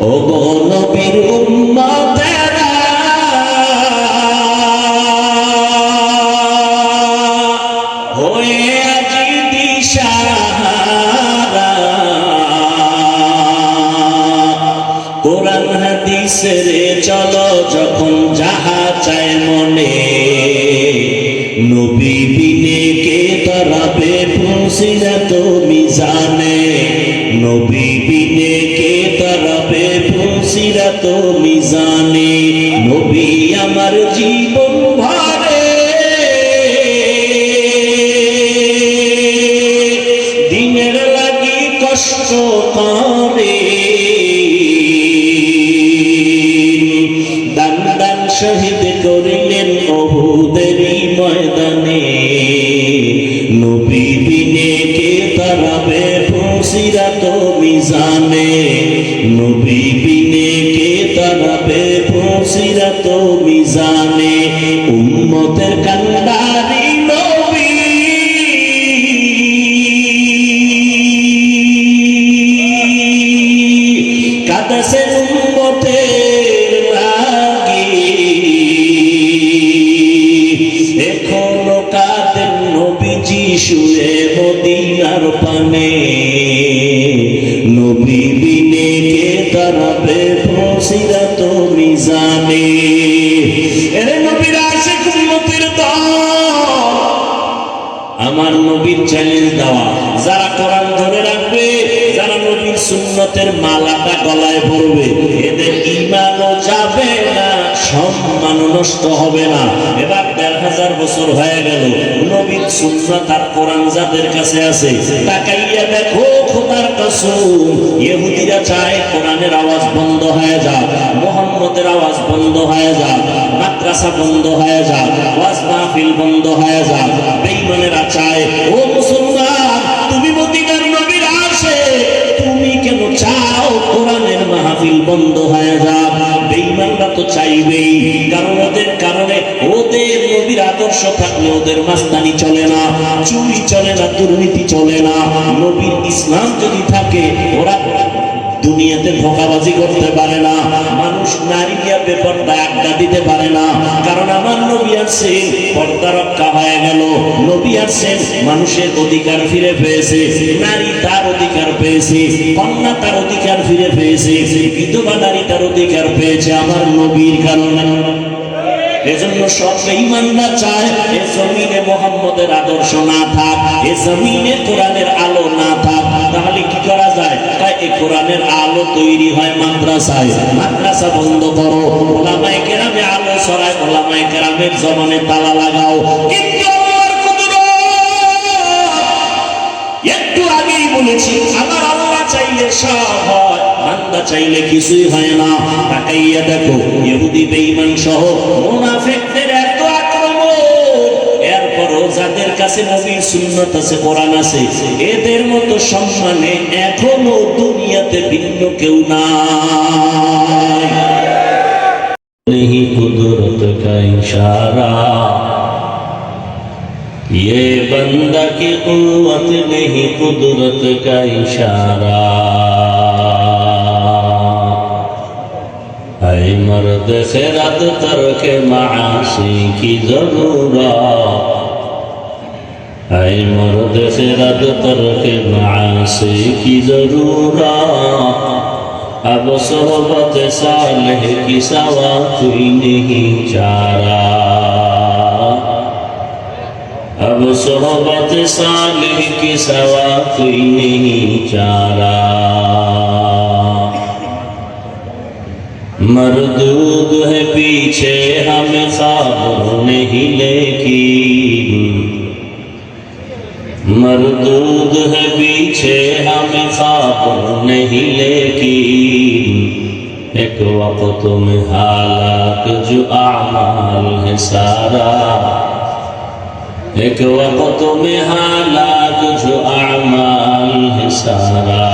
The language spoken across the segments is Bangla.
ও গো নবীর উম্মতেরা হয়ে আজি দিশাহারা, কোরআন হাদিসের চলো যখন যাহা চায় মনে, নবী বিনে কে তরাবে ফুসিরাত মিজানে, নবী বিনে কে তরাবে ফুসিরাত মিজানে। নবী আমার জীবন ভরে দিনের লাগি কষ্ট করে, দান দান শহীদ করিলেন উহুদেরই ময়দানে, নবী বিনে কে তরাবে ফুসিরাত মিজানে, নবী বিনে কে তরাবে ফুসিরাত মিজানে। উম্মতের কান্ডারি নবী কাঁদেছেন উম্মতের লাগি, এখনো কাঁদেন নবীজি শুয়ে মদিনার পানে, নবী বিনে কে তরাবে ফুসিরাত মিজানে। এরে নবীর আশিক উম্মতের দল, আমার নবীর চ্যালেঞ্জ দেওয়া, যারা কোরআন ধরে রাখবে, যারা নবীর সুন্নতের মালাটা গলায় পড়বে, এদের ঈমানও যাবে না, সম্মানও নষ্ট হবে না। এবার ১,৫০০ বছর হয়ে গেল, নবীর সুন্নাত আর কোরআন যাদের কাছে আছে, তাকাইয়া দেখো খোদার কসম, ইহুদিরা চায় কোরআনের আওয়াজ বন্ধ হয়ে যাক, মুহাম্মদের আওয়াজ বন্ধ হয়ে যাক, মাদ্রাসা বন্ধ হয়ে যাক, ওয়াজ মাহফিল বন্ধ হয়ে যাক। বেঈমানেরা চায়, ও মুসলমান তুমি মদিনার নবীর আসে, তুমি কেন চাও কোরআনের মাহফিল বন্ধ হয়ে যাক? বেঈমানরা তো চাইবেই, কারণ ওদের কারণে ওদের নবীর আদর্শ থাকলে ওদের মাস্তানি চলে না, চুরি চলে না, দুর্নীতি চলে না। নবীর ইসলাম যদি থাকে, ওরা দুনিয়াতে ধোঁকাবাজি করতে পারে না, মানুষ নারী দিয়া বেপর্দা আড্ডা দিতে পারে না, কারণ আমার নবী আসছেন, পর্দা রক্ষা হয়ে গেল। নবী আসছেন, মানুষের অধিকার ফিরে পেয়েছে, নারী তার অধিকার পেয়েছে, কন্যা তার অধিকার ফিরে পেয়েছে, বিধবা নারী তার অধিকার পেয়েছে আমার নবীর কারণে। এজন্য সব বেঈমানরা চায় এ জমিনে মুহাম্মদের আদর্শ না থাক, এ জমিনে কোরআনের আলো না থাক। তাহলে কি করা যায়? এই কোরআনের আলো তৈরি হয় মাদ্রাসায়, মাদ্রাসা বন্ধ করো, ওলামায়ে কেরামে আলো ছড়ায়, ওলামায়ে কেরামের জবানে তালা লাগাও। কিন্তু আল্লাহর কুদরত, একটু আগেই বলেছি, আমার আল্লাহ চাইলে সব হয়, বান্দা চাইলে কিছুই হয় না। তাকাইয়া দেখো ইহুদি বেঈমান সহ মুনাফিকদের এত আক্রমণ, এরপরও যাদের কাছে নবীর সুন্নাত আছে, কোরআন আছে, এদের মতো সম্মানে এখনো দুনিয়াতে ভিন্ন কেউ নাই। नहीं कुदरत का इशारा, ये बंदा की कुव्वत नहीं कुदरत का इशारा। ऐ मर्द खिरत तर्क मासी की जरूरत, ऐ मर्द खिरत तर्क मासी की जरूरत। अब सोहबत सालेह की सवा कोई नहीं चारा, अब सोहबत सालेह की सवा कोई नहीं चारा। मरदूद है पीछे हमें खबर नहीं लेकिन, मरदूद है पीछे हमें खबर नहीं लेकिन। एक वक्त में हालात जो आमाल है सारा, एक वक्त में हालात जो आमाल है सारा।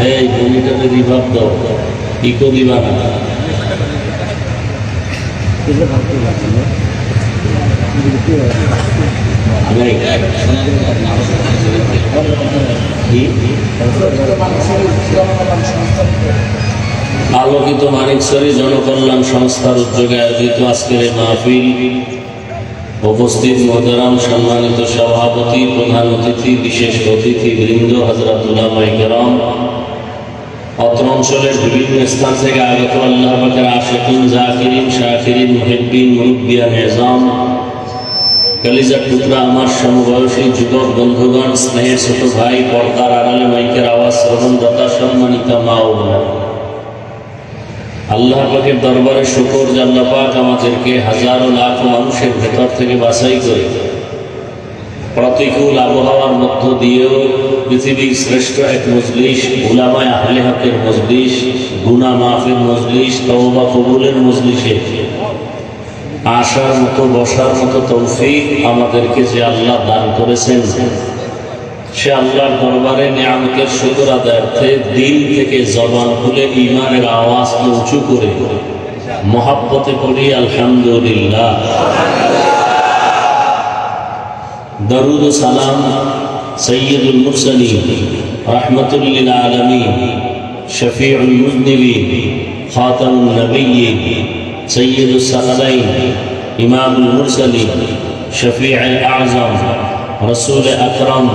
এই মনিটরে রিভাব দাও, ইকো দিবা না। नहीं আলোকিত মানিকছড়ি জনকল্যাণ সংস্থার উদ্যোগে আয়োজিত আজকের এই মাহফিল, উপস্থিত মোহতারাম সম্মানিত সভাপতি, প্রধান অতিথি, বিশেষ অতিথি বৃন্দ, হযরত উলামায়ে কেরাম, অত্র অঞ্চলের বিভিন্ন স্থান থেকে আগত আল্লাহ পাকের আশিকিন, জাকিরিন, শাকিরিন, মুহিব্বিন, মুরব্বিয়ান নিজাম, কলিজার টুকরা আমার সমবয়সী যুবক বন্ধুগণ, স্নেহের ছোট ভাই, পর্দার আড়ালে মাইকের আওয়াজ শ্রবণদাতা, সম্মানিতা মা ও বোনেরা, আল্লাহ পাকের দরবারে শুকর যে আল্লাহ পাক আমাদেরকে হাজারো লাখ মানুষের ভেতর থেকে বাছাই করে প্রতিকূল আবহাওয়ার মধ্য দিয়েও পৃথিবীর শ্রেষ্ঠ এক মজলিস, উলামায়ে আহলে হকের মজলিস, গুনাহ মাফের মজলিস, তওবা কবুলের মজলিসে আসার মতো, বসার মতো তৌফিক আমাদেরকে যে আল্লাহ দান করেছেন, সে আল্লাহর দরবারে নিয়ামতের শুকর আদায়ার্থে দিল থেকে জবান খুলে ঈমানের আওয়াজকে উঁচু করে মহাব্বতে পড়ি আলহামদুলিল্লাহ। দরুদ ও সালাম সৈয়দুল মুরসালিন, রাহমাতুল লিল আলামিন, শফিউল মুযনিবিন, খাতামুন নবিয়্যিন, সৈয়দুস সাকালাইন, ইমামুল মুরসালিন, শফিউল আযম, রাসূল আকরাম,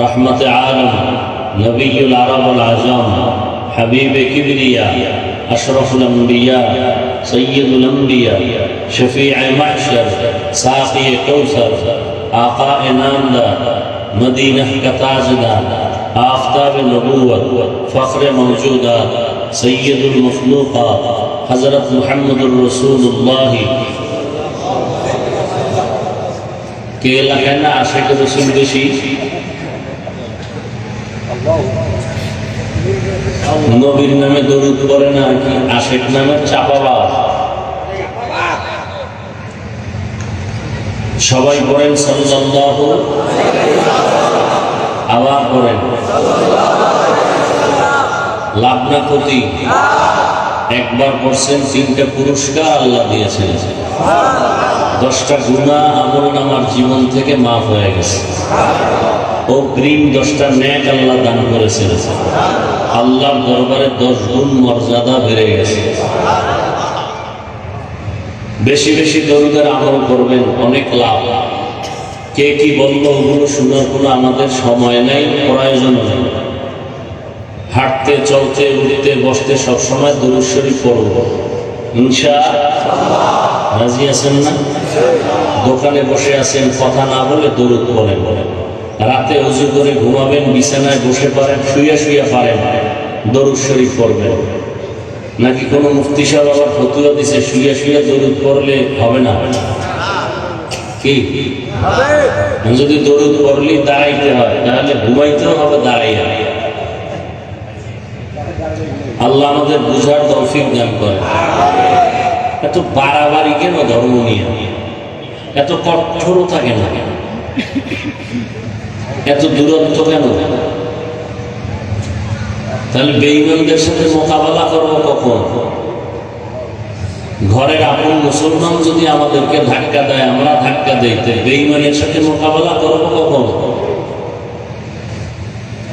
রহমত আলম, নবিয়ুল আরব ওয়াল আজম, হাবিব কিবরিয়া, আশরাফুল আম্বিয়া, সৈয়দুল আম্বিয়া, শফিউ মাহশর, সাকি কৌসর, आका नामदार, मदीना का ताजदार, आफताब नबूवत, फख्र मौजूदात, सैयदुल मखलूक़ात, हज़रत मुहम्मदुर रसूलुल्लाह के एलाकाয় না আশিক রাসূল বেশি, নবীর নামে দরুদ পড়ে না কি আশিক নামে চাপাবাজ। সবাই পড়েন সাল্লাল্লাহু, আবার পড়েন লাভ না ক্ষতি। একবার পড়ছেন, 3টা পুরস্কার আল্লাহ দিয়েছেন, 10টা গুনাহ আমলনামার জীবন থেকে মাফ হয়ে গেছে, অগ্রিম 10টা নেক আল্লাহ দান করেছেন, আল্লাহর দরবারে 10 গুণ মর্যাদা বেড়ে গেছে। বেশি বেশি দরুদের আমল করবেন, অনেক লাভ। কে কি বললো ওগুলো শোনার কোনো আমাদের সময় নেই, প্রয়োজন নেই। হাঁটতে, চলতে, উঠতে, বসতে সবসময় দরুদ শরীফ পড়ব ইনশাআল্লাহ। রাজি আছেন না? দোকানে বসে আছেন, কথা না বলে দরুদ পড়েন। রাতে ওযু করে ঘুমাবেন, বিছানায় বসে পারেন, শুয়ে শুয়ে পারেন, দরুদ শরীফ পড়বেন। নাকি কোনো মুফতি সাহেব আবার ফতুয়া দিছে শুয়ে শুয়ে দরুদ পড়লে হবে না? কি যদি দরুদ পড়লেই দাঁড়াইতে হয়, তাহলে ঘুমাইতেও হবে দাঁড়াইয়া। আল্লাহ আমাদের বুঝার তৌফিক দান করে। এত বাড়াবাড়ি কেন ধর্ম নিয়ে? এত কঠোরতা কেন? এত দূরত্ব কেন? তাহলে বেঈমানদের সাথে মোকাবেলা করবো কখন? ঘরের আপন মুসলমান যদি আমাদেরকে ধাক্কা দেয়, আমরা ধাক্কা দেই, বেঈমানের সাথে মোকাবেলা করবো কখন?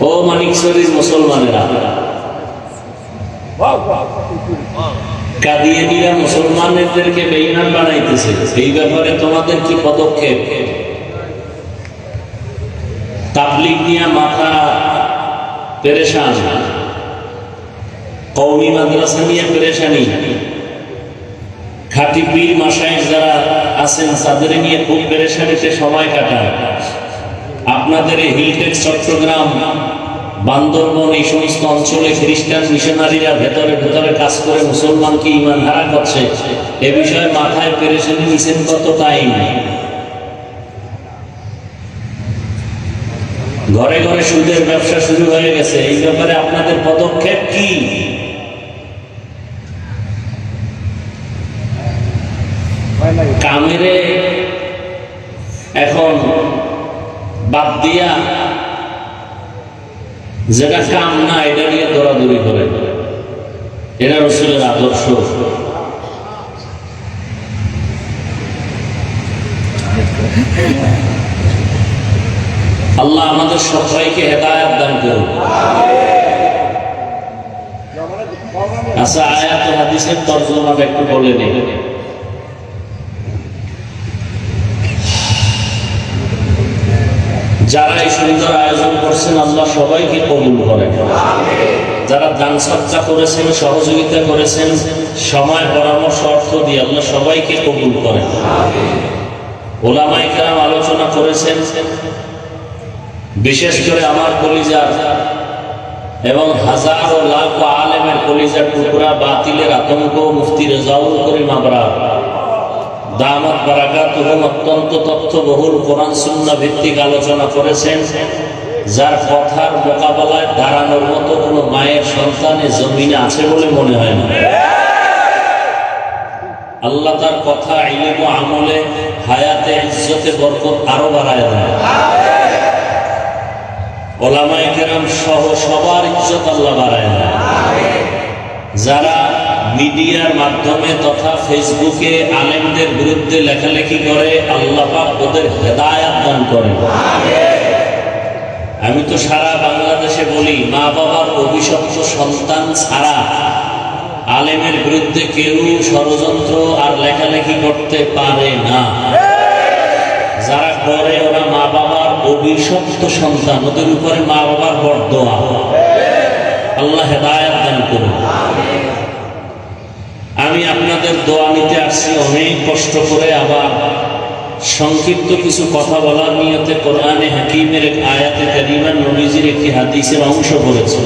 ও মানিকছড়ির মুসলমানেরা, কাদিয়ানীরা মুসলমানদেরকে বেঈমান বানাইতেছে, এই ব্যাপারে তোমাদের কি পদক্ষেপ? তাবলীগ নিয়ে মাথা পেরেশান, কওমি মাদ্রাসা নিয়ে পেরেশানি, খাঁটি পীর মাশায়েখ যারা আছেন তাদের নিয়ে খুব পেরেশানিতে সময় কাটায়। আপনাদের এই হিলটেক, চট্টগ্রাম, বান্দরবন, এই সমস্ত অঞ্চলে খ্রিস্টান মিশনারিরা ভেতরে ভেতরে কাজ করে মুসলমানকে ঈমান হারা করছে, এ বিষয়ে মাথায় পেরেশানি নিছেন কত টাইম? ঘরে ঘরে সুদের ব্যবসা শুরু হয়ে গেছে, এই ব্যাপারে আপনাদের পদক্ষেপ কি? কামেরে এখন বাদ দিয়া যেটা কাম না এটা নিয়ে দৌড়াদৌড়ি করে, এরা রাসূলের আদর্শ। আল্লাহ আমাদের সবাইকে হেদায়েত দান করুন। আচ্ছা, আয়াত ও হাদিসের তরজমাটা একটু বলে নিন। যারা এই সুন্দর আয়োজন করছেন আল্লাহ সবাইকে কবুল করেন। যারা দান সদকা করেছেন, সহযোগিতা করেছেন, সময় পরামর্শ অর্থ দিয়ে আল্লাহ সবাইকে কবুল করেন। ওলামায়ে কেরাম আলোচনা করেছেন, বিশেষ করে আমার কলিজার এবং হাজার ও লাখ আলেমের কলিজার টুকরা বাতিলের আতঙ্ক মুফতি রেজাউল করিম আবরার দামাত বারাকাতুহুম অত্যন্ত তথ্যবহুল কোরআন সুন্নাহ ভিত্তিক আলোচনা করেছেন, যার কথার মোকাবেলায় দাঁড়ানোর মতো কোনো মায়ের সন্তানে জমিনে আছে বলে মনে হয় না। আল্লাহ তার কথা ইলম ও আমলে হায়াতে ইজ্জতে বরকত আরো বাড়ায় দেয়। ওলামায়ে কেরাম সহ সবার ইজ্জত আল্লাহ বাড়ায় দেয়। যারা মিডিয়ার মাধ্যমে তথা ফেসবুকে আলেমদের বিরুদ্ধে লেখালেখি করে আল্লাহ পাক ওদের হেদায়েত দান করেন। আমি তো সারা বাংলাদেশে বলি, মা বাবার অভিশপ্ত সন্তান ছাড়া আলেমের বিরুদ্ধে কেউ ষড়যন্ত্র আর লেখালেখি করতে পারে না। যারা করে ওরা মা বাবার অভিশপ্ত সন্তান, ওদের উপরে মা বাবার বরদোয়া। আল্লাহ হেদায়েত দান করুন। আমি আপনাদের দোয়া নিতে আসছি অনেক কষ্ট করে, আবার সংক্ষিপ্ত কিছু কথা বলার নিয়তে কোরআনে হাকিমের এক আয়াতে কারিমা, নবীজির একটি হাদিসের অংশ করেছে।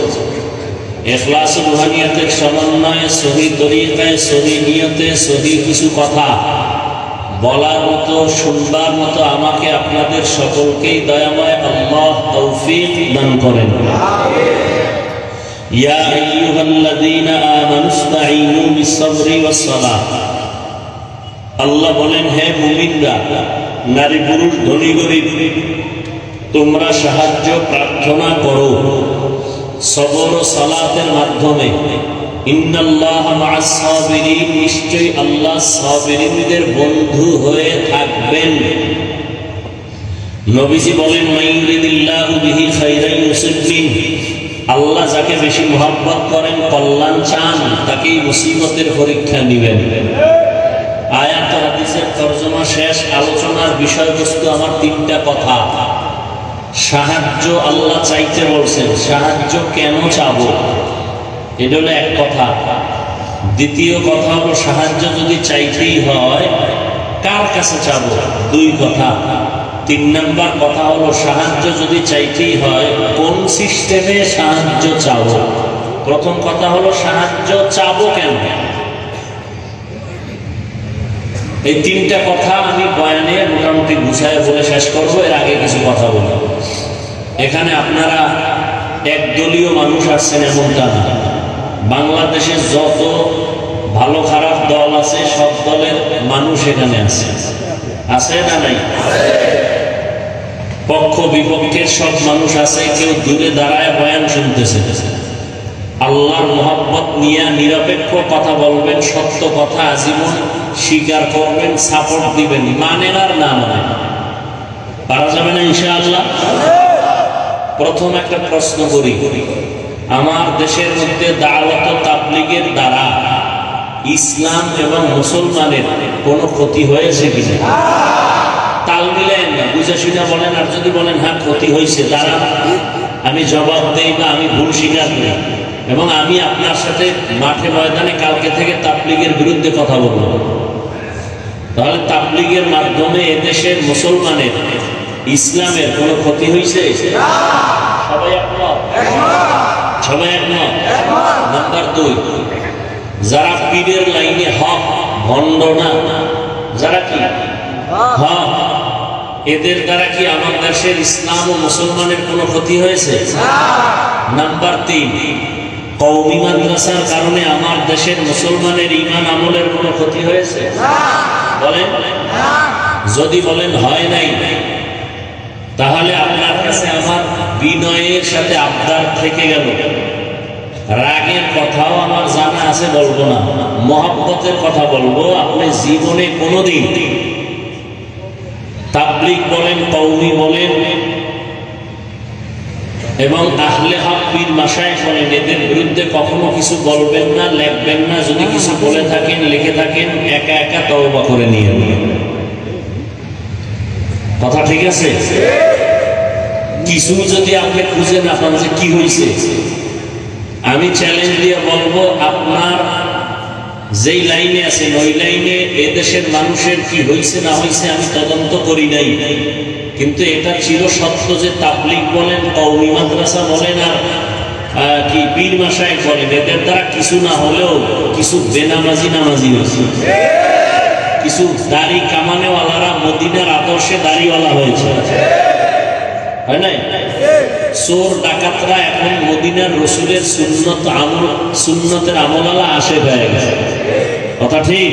ইখলাস ও রুহানিয়তের সমন্বয়ে সহি তরিকায়, সহি নিয়তে, সহি কিছু কথা বলার মতো, শুনবার মতো আমাকে আপনাদের সকলকেই দয়াময় আল্লাহ তৌফিক দান করেন। ইয়া আইয়ুহাল্লাযীনা আমানু ইসতাঈনু বিস-সাবরি ওয়াস-সালাহ। আল্লাহ বলেন, হে মুমিনরা, নারী পুরুষ ধনী গরীব, তোমরা সাহায্য প্রার্থনা করো সবর ও সালাতের মাধ্যমে। ইন্নাল্লাহা মা'আস সাবিরিন, নিশ্চয়ই আল্লাহ সাবিরিনদের বন্ধু হয়ে থাকবেন। নবীজি বলেন, মাইয়ুরিদিল্লাহু বিহি খাইরান ইউসিব বিহি, আল্লাহ যাকে বেশি মহব্বত করেন, কল্যাণ চান, তাকেই মুসিবতের পরীক্ষা নিবেন। আয়াত ও হাদিসের তরজমা শেষ। আলোচনার বিষয়বস্তু আমার তিনটা কথা। সাহায্য আল্লাহ চাইতে বলছেন, সাহায্য কেন চাবো, এটা হলো এক কথা। দ্বিতীয় কথা হলো সাহায্য যদি চাইতেই হয় কার কাছে চাবো, দুই কথা। তিন নাম্বার কথা হলো সাহায্য যদি চাইতেই হয় কোন সিস্টেমে সাহায্য চাবো। প্রথম কথা হলো সাহায্য চাবো কেন। এই তিনটা কথা আমি বয়ানে মোটামুটি গুছায় বলে শেষ করবো। এর আগে কিছু কথা বলবো। এখানে আপনারা একদলীয় মানুষ আসছেন এমনটা না। বাংলাদেশের যত ভালো খারাপ দল আছে সব দলের মানুষ এখানে আছে, আছে না নাই? পক্ষ বিপক্ষের সব মানুষ আছে। কেউ দূরে দাঁড়ায় বয়ান শুনতেছে। আল্লাহর মহব্বত নিয়ে নিরপেক্ষ কথা বলবেন, সত্য কথা আজীবন স্বীকার করবেন, সাপোর্ট দিবেন, মানেন আর না মানেন। পারা যাবে না ইনশাআল্লাহ? প্রথম একটা প্রশ্ন করি, আমার দেশের মধ্যে দাওয়াত ও তাবলীগের দ্বারা ইসলাম এবং মুসলমানের কোনো ক্ষতি হয়েছে কিনা? তাল মিলেন না, বুঝে শুনে বলেন। আর যদি বলেন হ্যাঁ ক্ষতি হয়েছে, দ্বারা আমি জবাব দেই বা আমি ভুল স্বীকার করি, এবং আমি আপনার সাথে মাঠে ময়দানে কালকে থেকে তাবলীগের বিরুদ্ধে কথা বলবো। তাহলে তাবলীগের মাধ্যমে এদেশের মুসলমানের ইসলামের কোনো ক্ষতি হয়েছে? সবাই একমত? সবাই একমত? নাম্বার দুই, যারা পীরের লাইনে হক ভণ্ড না, যারা কি হক, এদের দ্বারা কি আমার দেশের ইসলাম ও মুসলমানের কোনো ক্ষতি হয়েছে? নাম্বার তিন, কওমি মাদ্রাসার কারণে আমার দেশের মুসলমানের ঈমান আমলের কোনো ক্ষতি হয়েছে? বলেন। যদি বলেন হয় নাই, তাহলে আপনার কাছে আমার বিনয়ের সাথে আবদার থেকে গেল। রাগের কথাও আমার জানা আছে, বলবো না, মহব্বতের কথা বলবো। আপনি জীবনে কোনোদিন তাবলীগ বলেন, কওমি বলেন, এবং আহলে হক পীর মাশায়েখ বলেন এদের বিরুদ্ধে কখনো কিছু বলবেন না, লিখবেন না। যদি কিছু বলে থাকেন, লিখে থাকেন, একা একা তওবা করে নিয়ে নেবেন। কথা ঠিক আছে? কিছু যদি আপনি খুঁজে না পান যে কি হয়েছে, আমি চ্যালেঞ্জ দিয়ে বলবো আপনার যেই লাইনে আছেন ওই লাইনে এদেশের মানুষের কি হয়েছে না হয়েছে আমি তদন্ত করি নাই, কিন্তু এটা চির সত্য যে তাবলীগ বলেন, কওমি মাদ্রাসা বলেন, আর কি পীর মাশায়েখ বলেন, এদের দ্বারা কিছু না হলেও কিছু বেনামাজি নামাজি হয়েছে, কিছু দাড়ি কামানেওয়ালারা মদিনার আদর্শে দাড়িওয়ালা হয়েছে, হয় নাই? চোর ডাকাতরা এখন মদিনার রসুলের সুন্নতের আমলালা আসে হয়ে গেছে। কথা ঠিক?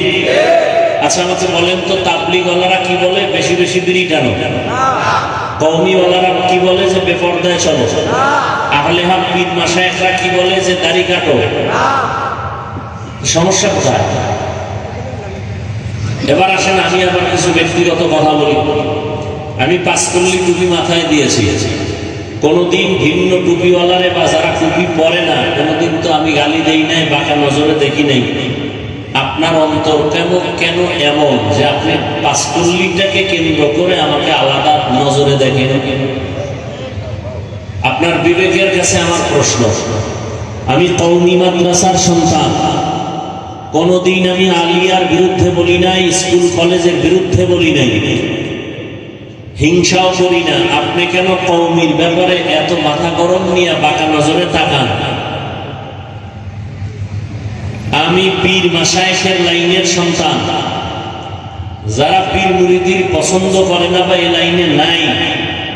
আচ্ছা আমাকে বলেন তো, তাবলীগওয়ালারা কি বলে? বেশি বেশি বিড়ি টানো। কওমিওয়ালারা কি বলে? যে বেপরদায় চলো। আহলে হক পীর মাশায়েখরা কি বলে? যে দাড়ি কাটো। সমস্যা কোথায়? এবার আসেন আমি আবার কিছু ব্যক্তিগত কথা বলি। আমি পাঁচকল্লি টুপি মাথায় দিয়েছি, কোনোদিন ভিন্ন টুপিওয়ালারে বা যারা টুপি পরে না কোনোদিন তো আমি গালি দেই নাই, বাঁকা নজরে দেখি নাই। আপনার অন্তর কেন এমন যে আপনি পাঁচকল্লিটাকে কেন্দ্র করে আমাকে আলাদা নজরে দেখেন? আপনার বিবেকের কাছে আমার প্রশ্ন। আমি কওমি মাদ্রাসার সন্তান, কোনোদিন আমি আলিয়ার বিরুদ্ধে বলি নাই, স্কুল কলেজের বিরুদ্ধে বলি নাই, হিংসাও করি না। আপনি কেন কওমির ব্যাপারে এত মাথা গরম নিয়ে বাঁকা নজরে তাকান? আমি পীর মাশায়েখের লাইনের সন্তান। যারা পীর মুরিদির পছন্দ করে না বা এই লাইনে নাই,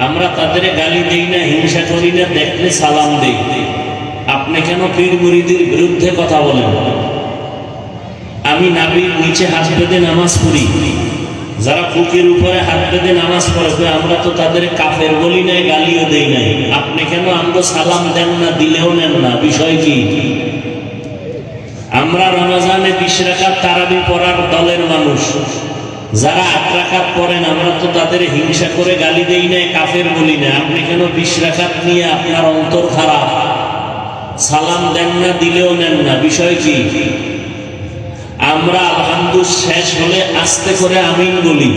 আমরা তাদের গালি দেই না, হিংসা করি না, দেখলে সালাম দেই। আপনি কেন পীর মুরিদির বিরুদ্ধে কথা বলেন? আমি নাভির নিচে হাত বেঁধে নামাজ পড়ি, যারা বুকের উপরে হাত বেঁধে নামাজ পড়ে আমরা তো তাদের কাফের বলি নাই, গালিও দেই নাই। আপনি কেন আমরা সালাম দেন না, দিলেও নেন না? বিষয় কি? আমরা রমজানে 20 রাকাত তারাবি পড়ার দলের মানুষ, যারা 8 রাকাত পড়েন আমরা তো তাদের হিংসা করে গালি দেই নাই, কাফের বলি না। আপনি কেন 20 রাকাত নিয়ে আপনার অন্তর খারাপ, সালাম দেন না, দিলেও নেন না? বিষয় কি? আমরা আলহামদুলিল্লাহ শেষ হলে আস্তে করে আমিন বলি।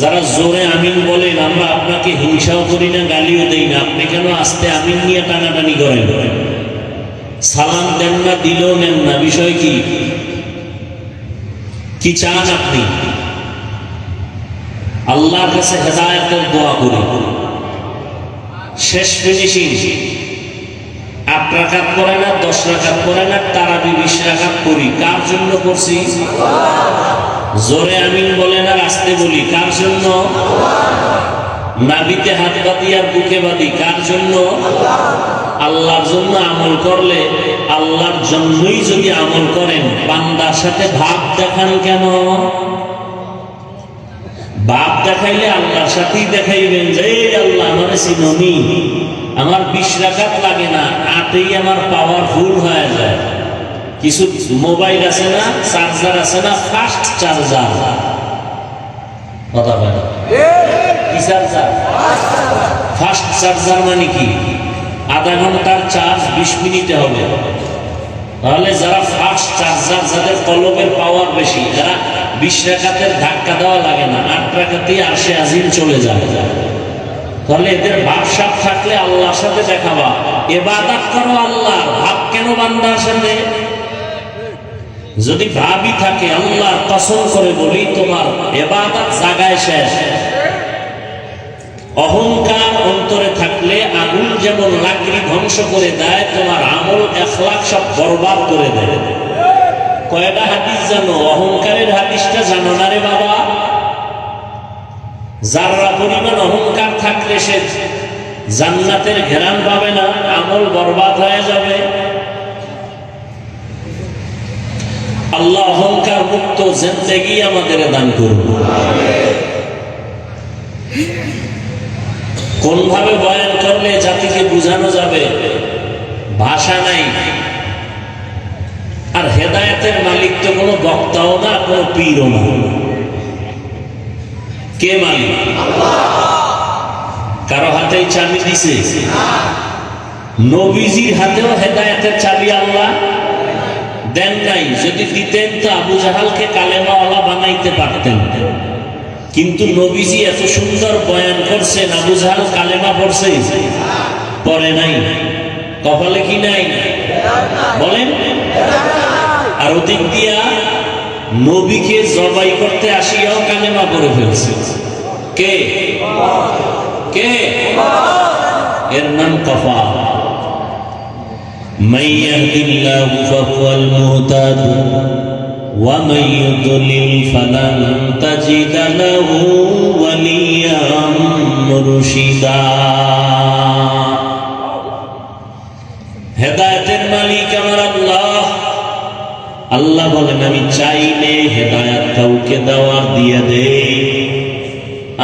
যারা জোরে আমিন বলেন আমরা আপনাকে হিংসাও করি না, গালিও দেই না। আপনি কেন আস্তে আমিন নিয়ে টানাটানি করেন? সালাম দেন না, দিলেও নেন না? বিষয় কি? কি চান আপনি? আল্লাহর কাছে হেদায়েতের দোয়া করি। শেষ ফিনিশিং 8 রাকাত পড়ে না, 10 রাকাত পড়ে না, তারাবি 20 রাকাত করি। কার জন্য করছি? জোরে আমিন বলেন আর আস্তে বলি। কার জন্য? নাভিতে হাত বাঁধি আর বুকে বাঁধি। কার জন্য? আল্লাহর জন্য আমল করলে, আল্লাহর জন্যই যদি আমল করেন, বান্দার সাথে ভাব দেখান কেন? ভাব দেখাইলে আল্লাহর সাথেই দেখাইবেন যে আল্লাহ আমার চিননি, আমার 20 রাকাত লাগে না, 8এই আমার পাওয়ারফুল হয়ে যায়। কিছু মোবাইল আছে না, চার্জার আছে না, ফাস্ট চার্জার। কথা বলে কি চার্জার? ফাস্ট চার্জার মানে কি? আধা ঘন্টার চার্জ 20 মিনিটে হবে। তাহলে যারা ফাস্ট চার্জার, যাদের কলমের পাওয়ার বেশি, যারা 20 রাকাতের ধাক্কা দেওয়া লাগে না, 8 রাকাতেই আরশে আজিম চলে যায়। তাহলে এদের ভাবসাব থাকলে আল্লাহর সাথে দেখাবা। ইবাদত করো আল্লাহ, ভাব কেন বান্দার সাথে? যদি ভাবই থাকে, আল্লাহর কসম করে বলি, তোমার ইবাদত জায়গায় শেষ। অহংকার অন্তরে থাকলে আগুন যেমন লাকড়ি ধ্বংস করে দেয়, তোমার আমল এখলাক সব বরবাদ করে দেয়। কয়টা হাদিস জানো? অহংকারের হাদিসটা জানো না রে বাবা? যারা পরিমাণ অহংকার থাকলে সে জান্নাতের ঘেরান পাবে না, আমল বরবাদ হয়ে যাবে। আল্লাহ অহংকার মুক্ত জিন্দেগি আমাদের দান করুন। কোন ভাবে বয়ান করলে জাতিকে বুঝানো যাবে? ভাষা নাই। আর হেদায়েতের মালিক তো কোনো বক্তাও না, কোনো পীরও না। কে মালিক? কারো হাতেই চাবি দিছে? নবীজির হাতেও হেদায়েতের চাবি আল্লাহ দেন নাই। যদি দিতেন তো আবু জাহালকে কালেমাওয়ালা বানাইতে পারতেন। কিন্তু নবীজি এত সুন্দর বয়ান করছেন, আবু জাহাল কালেমা পড়ছে? পড়ে নাই। কপালে কি নাই বলেন? আর ওদিক দিয়া নবীকে জবাই করতে আসিয়াও কালেমা পড়ে ফেলছে। কে কে? এর নাম কফা। من يهد الله فهو المهتد ومن يضلل فلن تجد له وليا مرشدا। হেদায়েতের মালিক আমার আল্লাহ। আল্লাহ বলেন আমি চাইলে হেদায়েত কাউকে দেওয়ার দিয়ে দেই,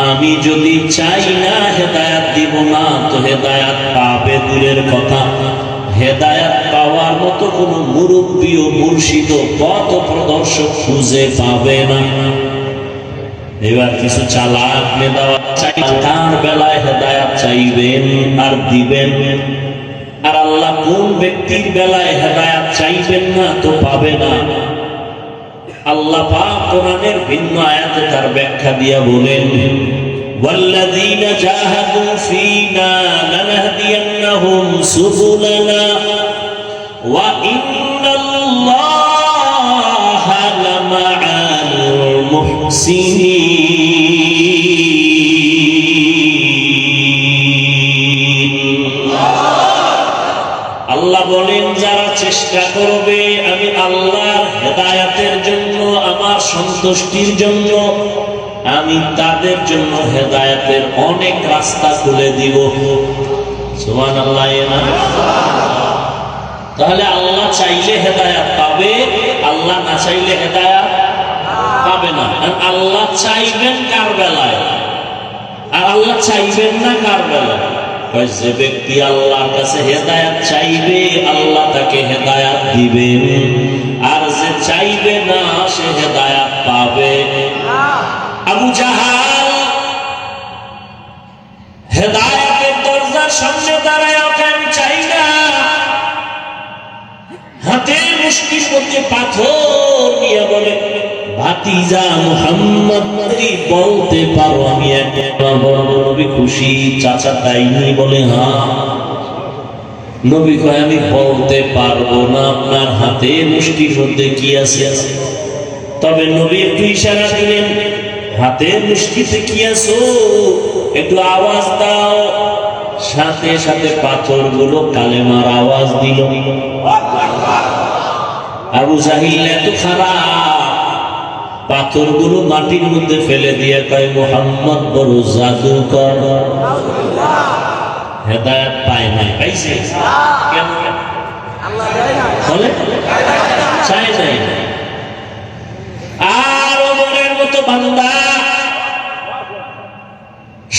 আমি যদি চাই না হেদায়েত দিব না তো হেদায়েত পাবে দূরের কথা, হেদায়েত পাওয়ার মতো কোন মুরব্বী ও মুর্শিদ ও পথ প্রদর্শক খুঁজে পাবে না। এবার কিছু চালাক মেধাওয়া চাই, তার বেলায় হেদায়েত চাইবেন আর দিবেন। আর আল্লাহ কোন ব্যক্তির বেলায় হেদায়েত চাইবেন না তো পাবে না। আল্লাহ পাক কোরআনের ভিন্ন আয়াতে তার ব্যাখ্যা দিয়া বলেন, والذين جاهدوا فينا لنهدينهم سبلنا وإن الله لمع المحسنين। আল্লাহ বলেন যারা চেষ্টা করবে আমি আল্লাহর হেদায়েতের জন্য, আমার সন্তুষ্টির জন্য, আমি তাদের জন্য হেদায়েতের অনেক রাস্তা খুলে দিব। সুবহানাল্লাহ। তাহলে আল্লাহ চাইলে হেদায়েত পাবে, আল্লাহ না চাইলে হেদায়েত পাবে না। আল্লাহ চাইবেন কার বেলায় আর আল্লাহ চাইবেন না কার বেলায়? যে ব্যক্তি আল্লাহর কাছে হেদায়েত চাইবে আল্লাহ তাকে হেদায়েত দিবেন, আর যে চাইবে না সে হেদায়েত পাবে। আবু জাহাল হেদায়েতের দরজার সামনে দাঁড়ায় আমি চাই না, হাতের মুষ্টির মধ্যে পাথর নিয়ে বলে, ভাতিজা মুহাম্মদ বলতে পারো আমি একবার বড় নবী খুশি? চাচা তাই নেই? বলে হ্যাঁ। নবী কয় আমি বলতে পারবো না আপনার হাতে মুষ্টির মধ্যে কি আছে। তবে নবী একটু ইশারা দিলেন, হাতের মুষ্টিতে কি আছো একটু আওয়াজ দাও। সাথে সাথে পাথরগুলো কালেমার আওয়াজ দিল। আবু জাহিল এত খারাপ, পাথরগুলো মাটির মধ্যে ফেলে দিয়ে কয় মুহাম্মদ বড় জাদুকর। হেদায়েত পায় নাই, পাইছে কেন? বলে চাই নাই। আর ওমরের মতো বান্দা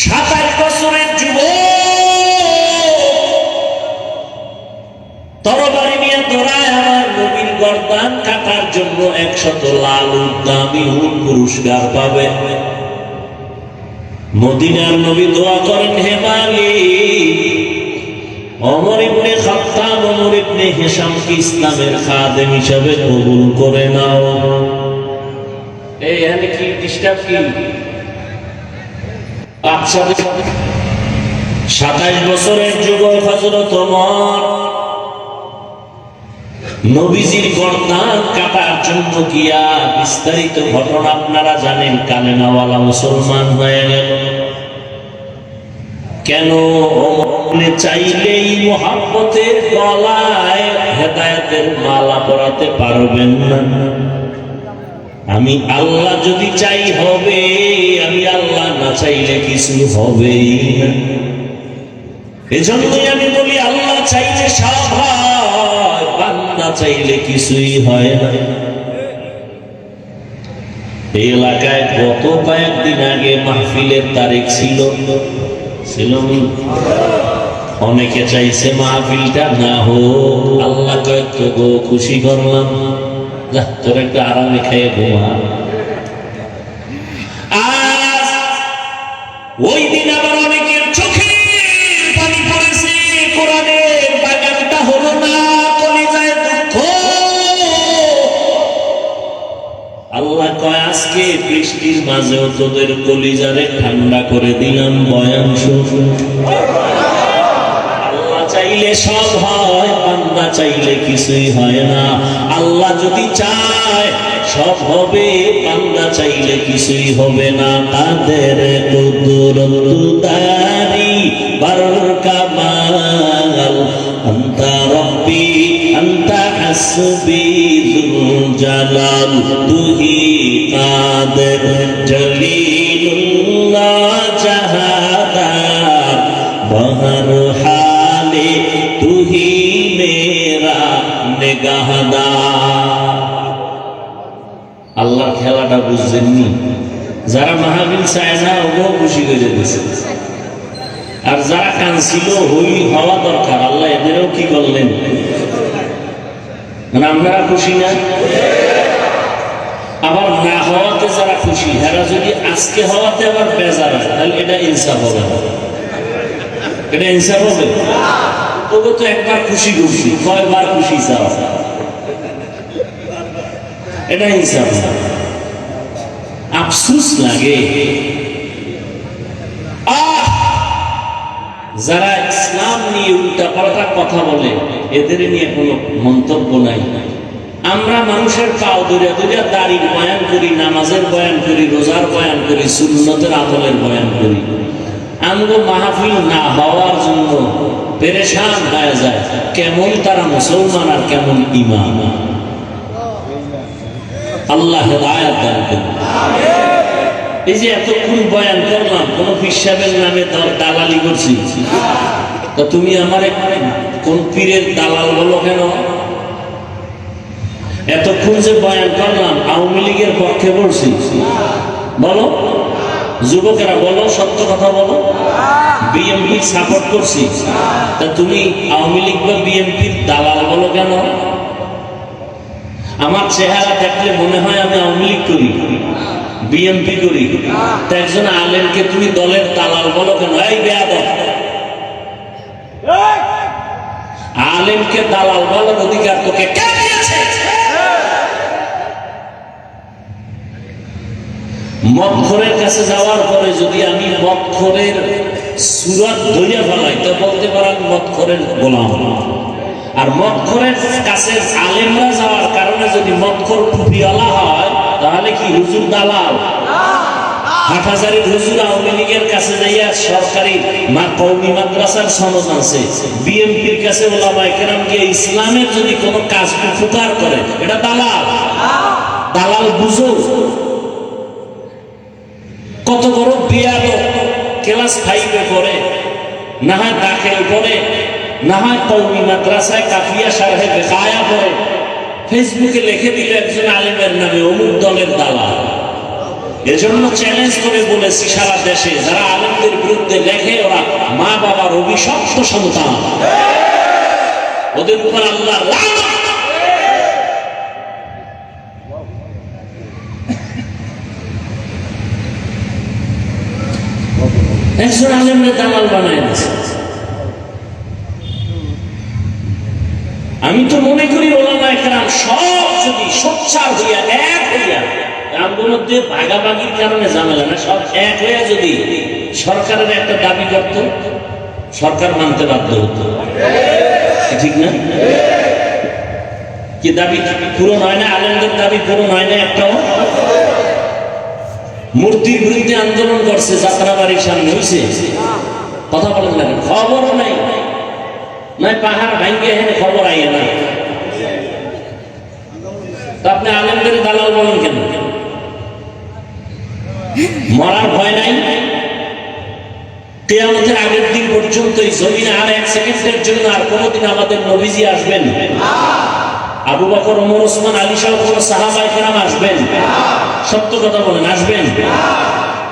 27 বছরের যুবক তরবারি নিয়ে দৌড়ায় আমার নবীর গর্দান কাটার জন্য 100 লাল দামি উট পুরস্কার পাবে। মদিনার নবী দোয়া করেন, হে মালিক ওমর ইবনে খাত্তাব, ওমর ইবনে হিশামকে ইসলামের খাদেম হিসেবে কবুল করে নাও। এই এখানে কি ডিস্টার্ব কি? 27 বছরের যুবক হযরত ওমর নবীজির গর্দান কাটার জন্য গিয়া, বিস্তারিত ঘটনা আপনারা জানেন, কালেমাওয়ালা মুসলমান হয়ে গেল। কেন? ওমর চাইলেই মুহাব্বতের গলায় হেদায়েতের মালা পরাতে পারবেন না। আমি আল্লাহ যদি চাই হবে, আমি আল্লাহ না চাইলে কিছু হবেই না। এজন্যই আমি বলি আল্লাহ চাইলে সব হয়, বান্দা চাইলে কিছুই হয় না। এই এলাকায় গত কয়েকদিন আগে মাহফিলের তারিখ ছিল, অনেকে চাইছে মাহফিলটা না হোক। আল্লাহ কয়েকটা গো খুশি করলাম, যা তোর একটা আরামে খেয়ে ঘুমা। আজ ওই দিন আবার অনেকের চোখে বৃষ্টির মাঝেও তোদের কলিজারে ঠান্ডা করে দিলাম বয়ান শুন। আল্লাহ চাইলে সব হয়, বান্দা চাইলে কিছুই হয় না। আল্লাহ যদি চায় সব হবে, বান্দা চাইলে কিছুই হবে না। তাদের কুদরতদারি বারকামাল আনতা রব্বি আনতা হাসবি যুল জালাল তুহি কাদের জলিলুল্লাহ জাহাদার বহর হালে তুহি মেরা নিগাহদার। আল্লাহর খেলাটা বুঝছেননি? যারা মাহফিল চায় না ওকেও খুশি করে দিয়েছে, আর যারা কাঁদছিল হই হওয়া দরকার, আল্লাহ এদেরও কি করলেন? মানে আমরা খুশি না? আবার না হওয়াতে যারা খুশি, এরা যদি আজকে হওয়াতে আবার বেজার হয়, তাহলে এটা ইনসাফ হবে না। এটা ইনসাফ হবে? তবু তো একবার খুশি খুশি, কয়বার খুশি চাও, এটা ইনসাফ না। আফসোস লাগে যারা ইসলাম নিয়ে উল্টা পাল্টা কথা বলে, এদের নিয়ে কোনো মন্তব্য নাই। আমরা মানুষের পাও ধরে ধরে দাড়ির বয়ান করি, নামাজের বয়ান করি, রোজার বয়ান করি, সুন্নতের আমলের বয়ান করি। আমগো মাহফিল না হওয়ার জন্য পেরেশান হয়ে যায়। কেমন তারা মুসলমান আর কেমন ঈমান। আল্লাহ হেদায়েত দান করুন। এই যে এতক্ষণ বয়ান করলাম, কোন পীর সাহেবের নামে দালালি করছি, তা তুমি আমার কোন পীরের দালাল বলো কেন? এতক্ষণ যে বয়ান করলাম আওয়ামী লীগের পক্ষে বলছি, বলো যুবকেরা বলো, সত্য কথা বলো। বিএনপি সাপোর্ট করছি, তা তুমি আওয়ামী লীগ বা বিএনপির দালাল বলো কেন? আমার চেহারা দেখলে মনে হয় আমি আওয়ামী লীগ করি, বিএনপি করি, তা একজন আলেমকে তুমি দলের দালাল বলো কেন? এই বেয়াদব, আলেমকে দালাল বলার অধিকার তোকে কে দিয়েছে? মদখোরের কাছে যাওয়ার পরে যদি আমি মদখোরের সুরত ধরিয়া ফেলাই, তো বলতে পারেন মদখোরের গোলাম। আর মদখোরের কাছে আলেমরা যাওয়ার কারণে যদি মদখোর টুপিওয়ালা হয়, তাহলে কি হুজুর দালাল? হাটহাজারীর হুজুর আওয়ামী লীগের কাছে যাইয়া সরকারি কওমি মাদ্রাসার সনদ আছে, বিএনপির কাছে ওলামায়ে কেরাম গিয়ে ইসলামের যদি কোনো কাজ উপকার করে, এটা দালাল। দালাল বুঝো কত বড় বিয়াদব। ক্লাস 5-এ পড়ে, না হয় দাখিল পড়ে, না হয় কওমি মাদ্রাসায় কাফিয়া শারহে বেকায়া পড়ে, ফেসবুকে লিখে দিল একজন আলেমের নামে অমুক দলের দালাল। এজন্য চ্যালেঞ্জ করে বলেছি, সারা দেশে যারা আলেমদের বিরুদ্ধে লেখে, ওরা মা বাবার অভিশপ্ত সন্তান, ওদের উপর আল্লাহর লানত। একজন আলেমরে দালাল বানায় দিচ্ছে। আমি তো মনে করি ওলামায়ে কেরাম সব যদি সোচ্চার হইয়া এক হইয়া, আমাদের মধ্যে ভাগাভাগির কারণে ঝামেলা না, সব এক হইয়া যদি সরকারের একটা দাবি করত, সরকার মানতে বাধ্য হতো। ঠিক না? কি দাবি পূরণ হয় না? আলেমদের দাবি পূরণ হয় না একটাও? মূর্তির বিরুদ্ধে আন্দোলন করছে, যাত্রাবাড়ির সামনে হয়েছে, কথা বলেন না, খবরও নাই, নয় পাহাড় ভাঙ্গে এখানে খবর আইয়ে না। আপনি আলেমদের দালাল বলেন কেন? মরার ভয় নাই? কিয়ামতের আগের দিন পর্যন্ত এই জমিনে আর 1 সেকেন্ডের জন্য আর কোনোদিন আমাদের নবীজি আসবেন? আবু বকর, ওমর, ওসমান, আলী সহ কোন সাহাবায়ে কেরাম আসবেন? সত্য কথা বলেন, আসবেন?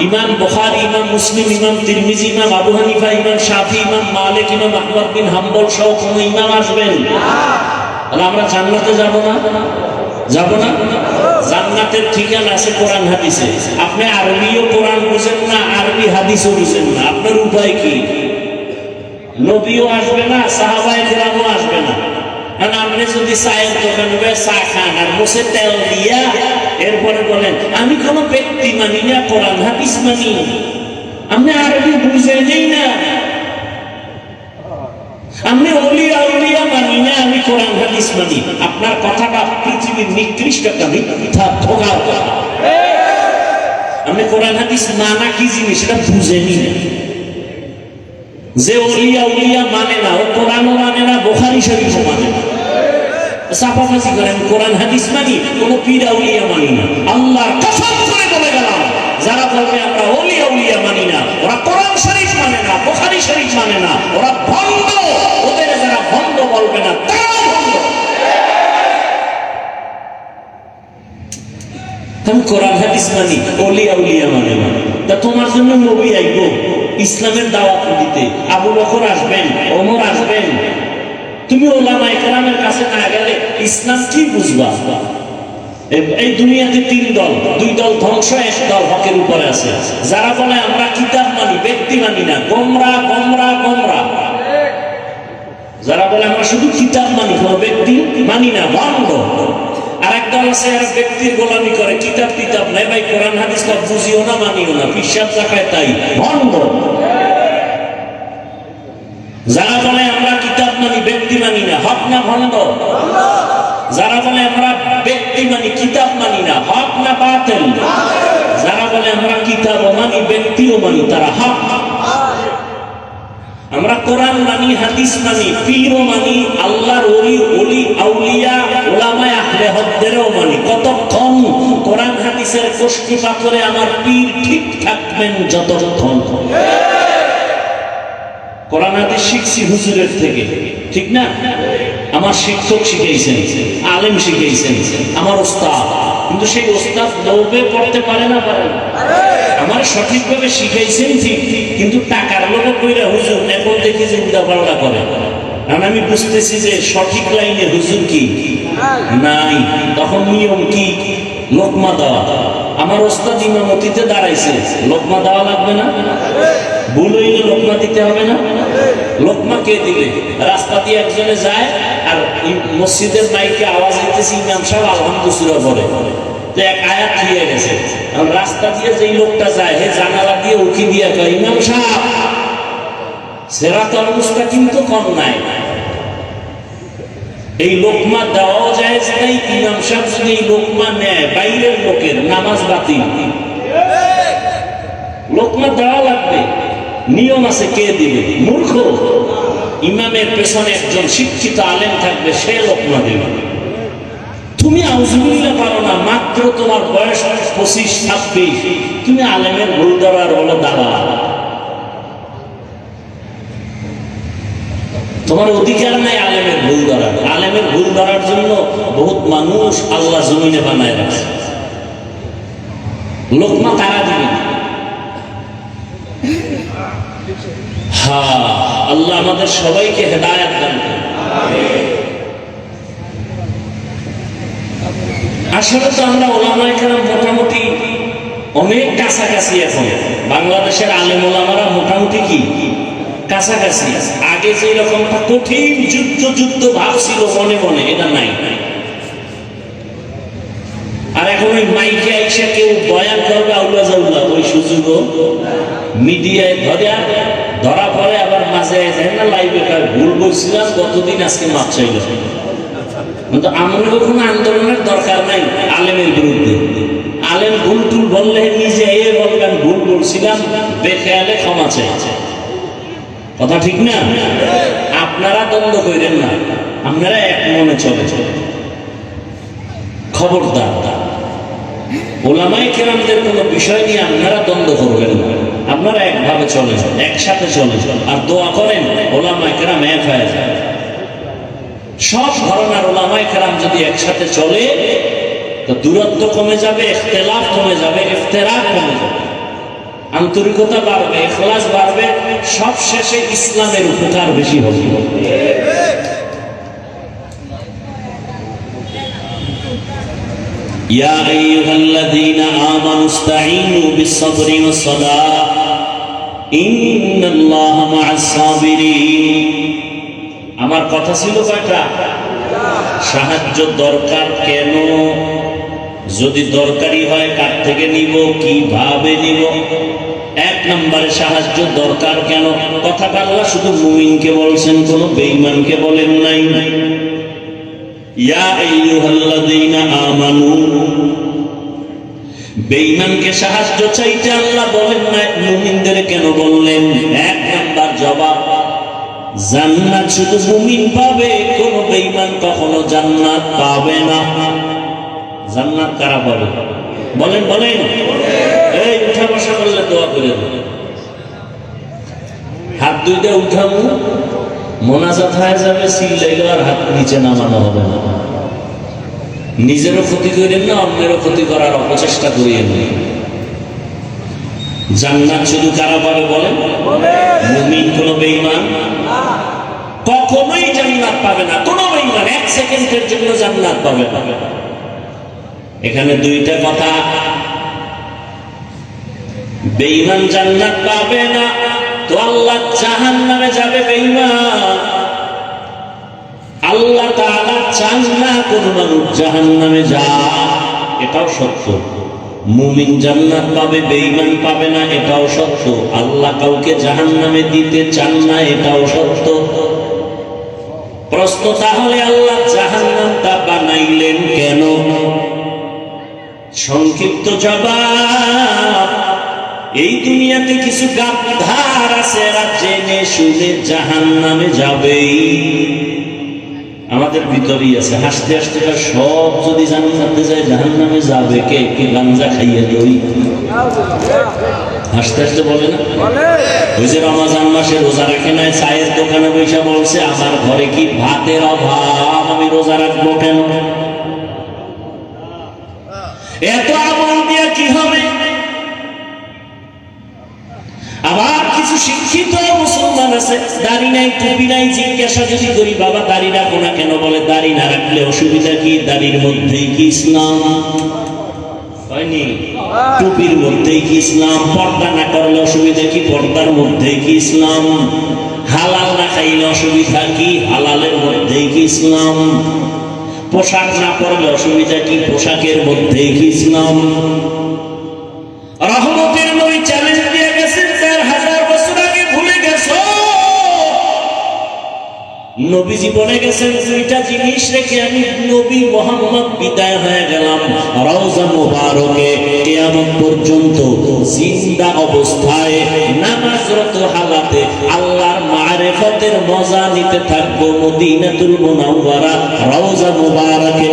ইমাম বুখারী, ইমাম মুসলিম, ইমাম তিরমিজি, ইমাম আবু হানিফা, ইমাম শাফি, ইমাম মালিক, ইমাম আহমদ বিন হাম্বল সহ কোন ইমাম আসবেন? তাহলে আমরা জান্নাতে যাব না? যাব না? জান্নাতের ঠিকানা আছে কোরআন হাদিসে। আপনি আরবিও কোরআন বুঝেন না, আরবি হাদিসও বুঝেন না, আপনার উপায় কি? নবীও আসবে না, সাহাবায়ে কেরামও আসবে না, আর আপনি যদি চায়ের দোকানে চা খান আর বসে তেল দিয়া এরপরে বলেন আমি কোন ব্যক্তি মানি না, কোরআন হাদিস মানি, আপনি আরবি বুঝে নেই না, আমি ওলিয়া উলিয়া মানি না, আমি কোরআন হাদিস মানি। আপনার কথাটা পৃথিবীর নিকৃষ্ট একটা মিথ্যা ধোঁকার কথা। আমি কোরআন হাদিস মানা কি জিনিস সেটা বুঝেনি। যে ওলিয়া উলিয়া মানে না, ও কোরআনও মানে না, বুখারী শরীফও মানে না, চাপাবাজি করেন কোরআন হাদিস মানি, কোন পীর আউলিয়া মানি না। আল্লাহর কসম করে বলে গেলাম, যারা বলবে আমরা ওলিয়া উলিয়া মানি না, ওরা কোরআন শরীফ মানে না, বুখারী শরীফ মানে না, ওরা ভণ্ড। ওদের যারা ভণ্ড বলবে না তারা ভণ্ড। আমি কোরআন হাদিস মানি, ওলিয়া উলিয়া মানে না। তা তোমার জন্য নবী আইব ইসলামের দাওয়াত দিতে, আবু বকর আসবেন, ওমর আসবেন, তুমি ওলামায়ে কেরামের কাছে না গেলে ইসলাম কি বুঝবা? এই দুনিয়াতে তিন দল, দুই দল ধ্বংস, এক দল হকের উপরে আছে। যারা বলে আমরা কিতাব মানি, ব্যক্তি মানি না, গোমরা গোমরা গোমরা। যারা বলে আমরা শুধু কিতাব মানি, কোন ব্যক্তি মানি না, ভণ্ড। আর এক দল আছে আর ব্যক্তির গোলামি করে, কিতাব কিতাব নাই ভাই, কোরআন হাদিস বুঝিও না, মানিও না, পিসাব দেখায়, তাই ভণ্ড। যারা বলে আমরা কিতাব মানি, ব্যক্তি মানি না, হক না ভণ্ড? যারা বলে আমরা ব্যক্তি মানি, কিতাব মানি না, হক না বাতিল? যারা বলে আমরা কিতাবও মানি, ব্যক্তিও মানি, তারা হক। আমরা কোরআন মানি, হাদিস মানি, পীরও মানি, আল্লাহর ওলি ওলি আউলিয়া ওলামায়ে আহলে হকদেরও মানি। কতক্ষণ? কোরআন হাদিসের কোষ্ঠী পাথরে আমার পীর ঠিক থাকবেন যতক্ষণ। কোরআন হাদিস শিখছি হুজুরের থেকে, ঠিক না? আমার শিক্ষক শিখাইছেন, আলেম শিখাইছেন, আমার ওস্তাদ। কিন্তু সেই ওস্তাদ লোভে পড়তে পারে না, পারে না। আমার সঠিকভাবে শিখাইছেন ঠিক, কিন্তু টাকার লোভে কইরা হুজুর এখন দেখি যে উল্টাপাল্টা করে। কারণ আমি বুঝতেছি যে সঠিক লাইনে হুজুর কি নাই। তখন নিয়ম কি? লোকমা দেওয়া। আমার ওস্তাদ ইমামতিতে দাঁড়াইছে, লোকমা দেওয়া লাগবে না? ভুল হইলে লোকমা দিতে হবে না? লোকমা কে দিবে? রাস্তা দিয়ে একজনে যায় আর মসজিদের মাইকে আওয়াজ হইতেছে ইমাম সাহেব আলহামদুলিল্লাহ পড়ে, তো এক আয়াত দিয়ে গেছে। রাস্তা দিয়ে যেই লোকটা যায়, হে জানালা দিয়ে উঠি দিয়ে কয় ইমাম সাহেব সিরাতুল মুস্তাকিম তো কম নাই। এই লোকমা দেওয়াও যায় নাই। ইমাম সাহেব যদি এই লোকমা নেয়, বাইরের লোকের নামাজ বাতিল। লোকমা দেওয়া লাগবে, নিয়ম আছে, কে দিবে? মূর্খ। ইমামের পেছনে একজন শিক্ষিত আলেম থাকবে, সে লোকমা দেবে। তুমি আউযুবিল্লাহ পারো না, মাত্র তোমার বয়স 25-26, তুমি আলেমের ভুল ধরার বলে দাঁড়া। তোমার অধিকার নাই আলেমের ভুল ধরার। আলেমের ভুল ধরার জন্য বহুত মানুষ আল্লাহ জমিনে বানায় রাখছে। লোকমা তারা দিবে। হ্যাঁ, আল্লাহ আমাদের সবাইকে হেদায়েত দান করুন। আসলে তো আমরা ওলামায়ে কেরাম মোটামুটি অনেক কাছাকাছি। এখন বাংলাদেশের আলেম ওলামারা মোটামুটি কি কাছাকাছি। আগে যে রকমটা কঠিন যুদ্ধ ভাব ছিল মনে মনে, এটা নাই। আর এখন ওই মাইকে আইসা কেউ বয়ান করবে আউলা জাউলা, ওই সুযোগও মিডিয়ায় ধরা পড়ে। আবার মাঝে না লাইভে ভুল বলছিলাম গতদিন, আজকে মাপ চাইল। কিন্তু আমাদের কোনো আন্দোলনের দরকার নাই আলেমের বিরুদ্ধে। আলেম ভুল টুল বললে নিজে বলবেন ভুল বলছিলাম, বেখেয়ালে ক্ষমা চাইছে। কথা ঠিক না? আপনারা দ্বন্দ্ব করেন না, আপনারা এক মনে চলে। খবরদার, ওলামায়ে কেরামদের কোনো বিষয় নিয়ে আপনারা দ্বন্দ্ব করবেন না। আপনারা একভাবে চলে যান, একসাথে চলে যান, আর দোয়া করেন ওলামায়ে কেরাম এক হয়ে যায়। সব ধরনের ওলামায়ে কেরাম যদি একসাথে চলে, তো দূরত্ব কমে যাবে, ইখতিলাফ কমে যাবে, ইফতিরাক কমে যাবে, আন্তরিকতা বাড়বে, ইখলাস বাড়বে, সব শেষে ইসলামের উপকার বেশি হবে। ইয়া আইয়ুহাল্লাযীনা আমানু ইসতাঈনু বিস-সাবরি ওয়াস-সালাহ ইন্নাল্লাহা মা'আস-সাবিরিন। আমার কথা ছিল কয়টা? সাহায্য দরকার কেন? যদি দরকারি হয় কার থেকে নিব, কিভাবে নিব? এক নম্বরে সাহায্য দরকার কেন? কথাটা আল্লাহ শুধু মুমিনকে বলছেন, কোন বেঈমানকে বলেন নাই। ইয়া আইয়ুহাল্লাযীনা আমানু, বেঈমানকে সাহায্য চাইতে আল্লাহ বলেন না, মুমিনদের কেন বললেন? এক নাম্বার জবাব, জান্নাত শুধু মুমিন পাবে, কোন বেঈমান কখনো জান্নাত পাবে না। জান্নাত কারা পাবে? বলেন বলেন। এই উঠা বসা করলে দোয়া করে দেন, হাত দুইটা উঠাবো, মোনাজাত হয়ে যাবে, চিল্লাইলে আর হাত নিচে নামানো হবে না। নিজেরও ক্ষতি করেন না, অন্যেরও ক্ষতি করার অপচেষ্টা করিয়েন না। জান্নাত শুধু কারা পাবে বলেন? মুমিন। কোন বেঈমান কখনোই জান্নাত পাবে না। কোন বেঈমান এক সেকেন্ডের জন্য জান্নাত পাবে না। এখানে দুইটা কথা, বেঈমান জান্নাত পাবে না তো আল্লাহ জাহান্নামে যাবে বেঈমান। আল্লাহ তাআলা চান না কোন মানুষ জাহান্নামে যায়, এটাও সত্য। মুমিন জান্নাত পাবে, বেঈমান পাবে না, এটাও সত্য। আল্লাহ কাউকে জাহান্নামে দিতে চান না, এটাও সত্য। প্রশ্ন তাহলে আল্লাহ জাহান্নামটা বানাইলেন কেন? সংক্ষিপ্ত জবাব, এই দুনিয়াতে কিছু গাদ্দার আছে, এরা জেনে শুনে জাহান্নামে যাবেই। আমাদের ভিতরেই আছে, হাসতে হাসতে সব যদি জান্নাতে যায় জাহান্নামে যাবে কে? কে গাঞ্জা খাইয়ে দই হাসতে হাসতে বলে না? ওই যে রমজান মাসে রোজা রাখে নাই, চায়ের দোকানে বসে বলছে আমার ঘরে কি ভাতের অভাব, আমি রোজা রাখবো কেন? এত আমল দিয়ে কি হবে? আবার কিছু শিক্ষিত মুসলমান আছে, দাড়ি নাই, টুপি নাই, জিজ্ঞাসা যদি করি বাবা দাড়ি রাখো না কেন, বলে দাড়ি না রাখলে অসুবিধা কি? দাড়ির মধ্যেই কি ইসলাম? হয়নি? টুপির মধ্যেই কি ইসলাম? পর্দা না করলে অসুবিধা কি? পর্দার মধ্যেই কি ইসলাম? হালাল না খাইলে অসুবিধা কি? হালালের মধ্যেই কি ইসলাম? পোশাক না পরলে অসুবিধা কি? পোশাকের মধ্যেই কি ইসলাম? রহমতের নবী চ্যালেঞ্জ দিয়ে গেছেন, 4000 বছর আগে ভুলে গেছো? নবীজি বলে গেছেন, দুইটা জিনিস রেখে আমি নবী মুহাম্মদ বিদায় হয়ে গেলাম। রওজা মুবারকে কিয়ামত পর্যন্ত জিন্দা অবস্থায় নামাজরত হালাতে আল্লাহর মারিফতের মজা নিতে থাকবো মদিনাতুল মুনাওয়ারা রওজা মুবারকে।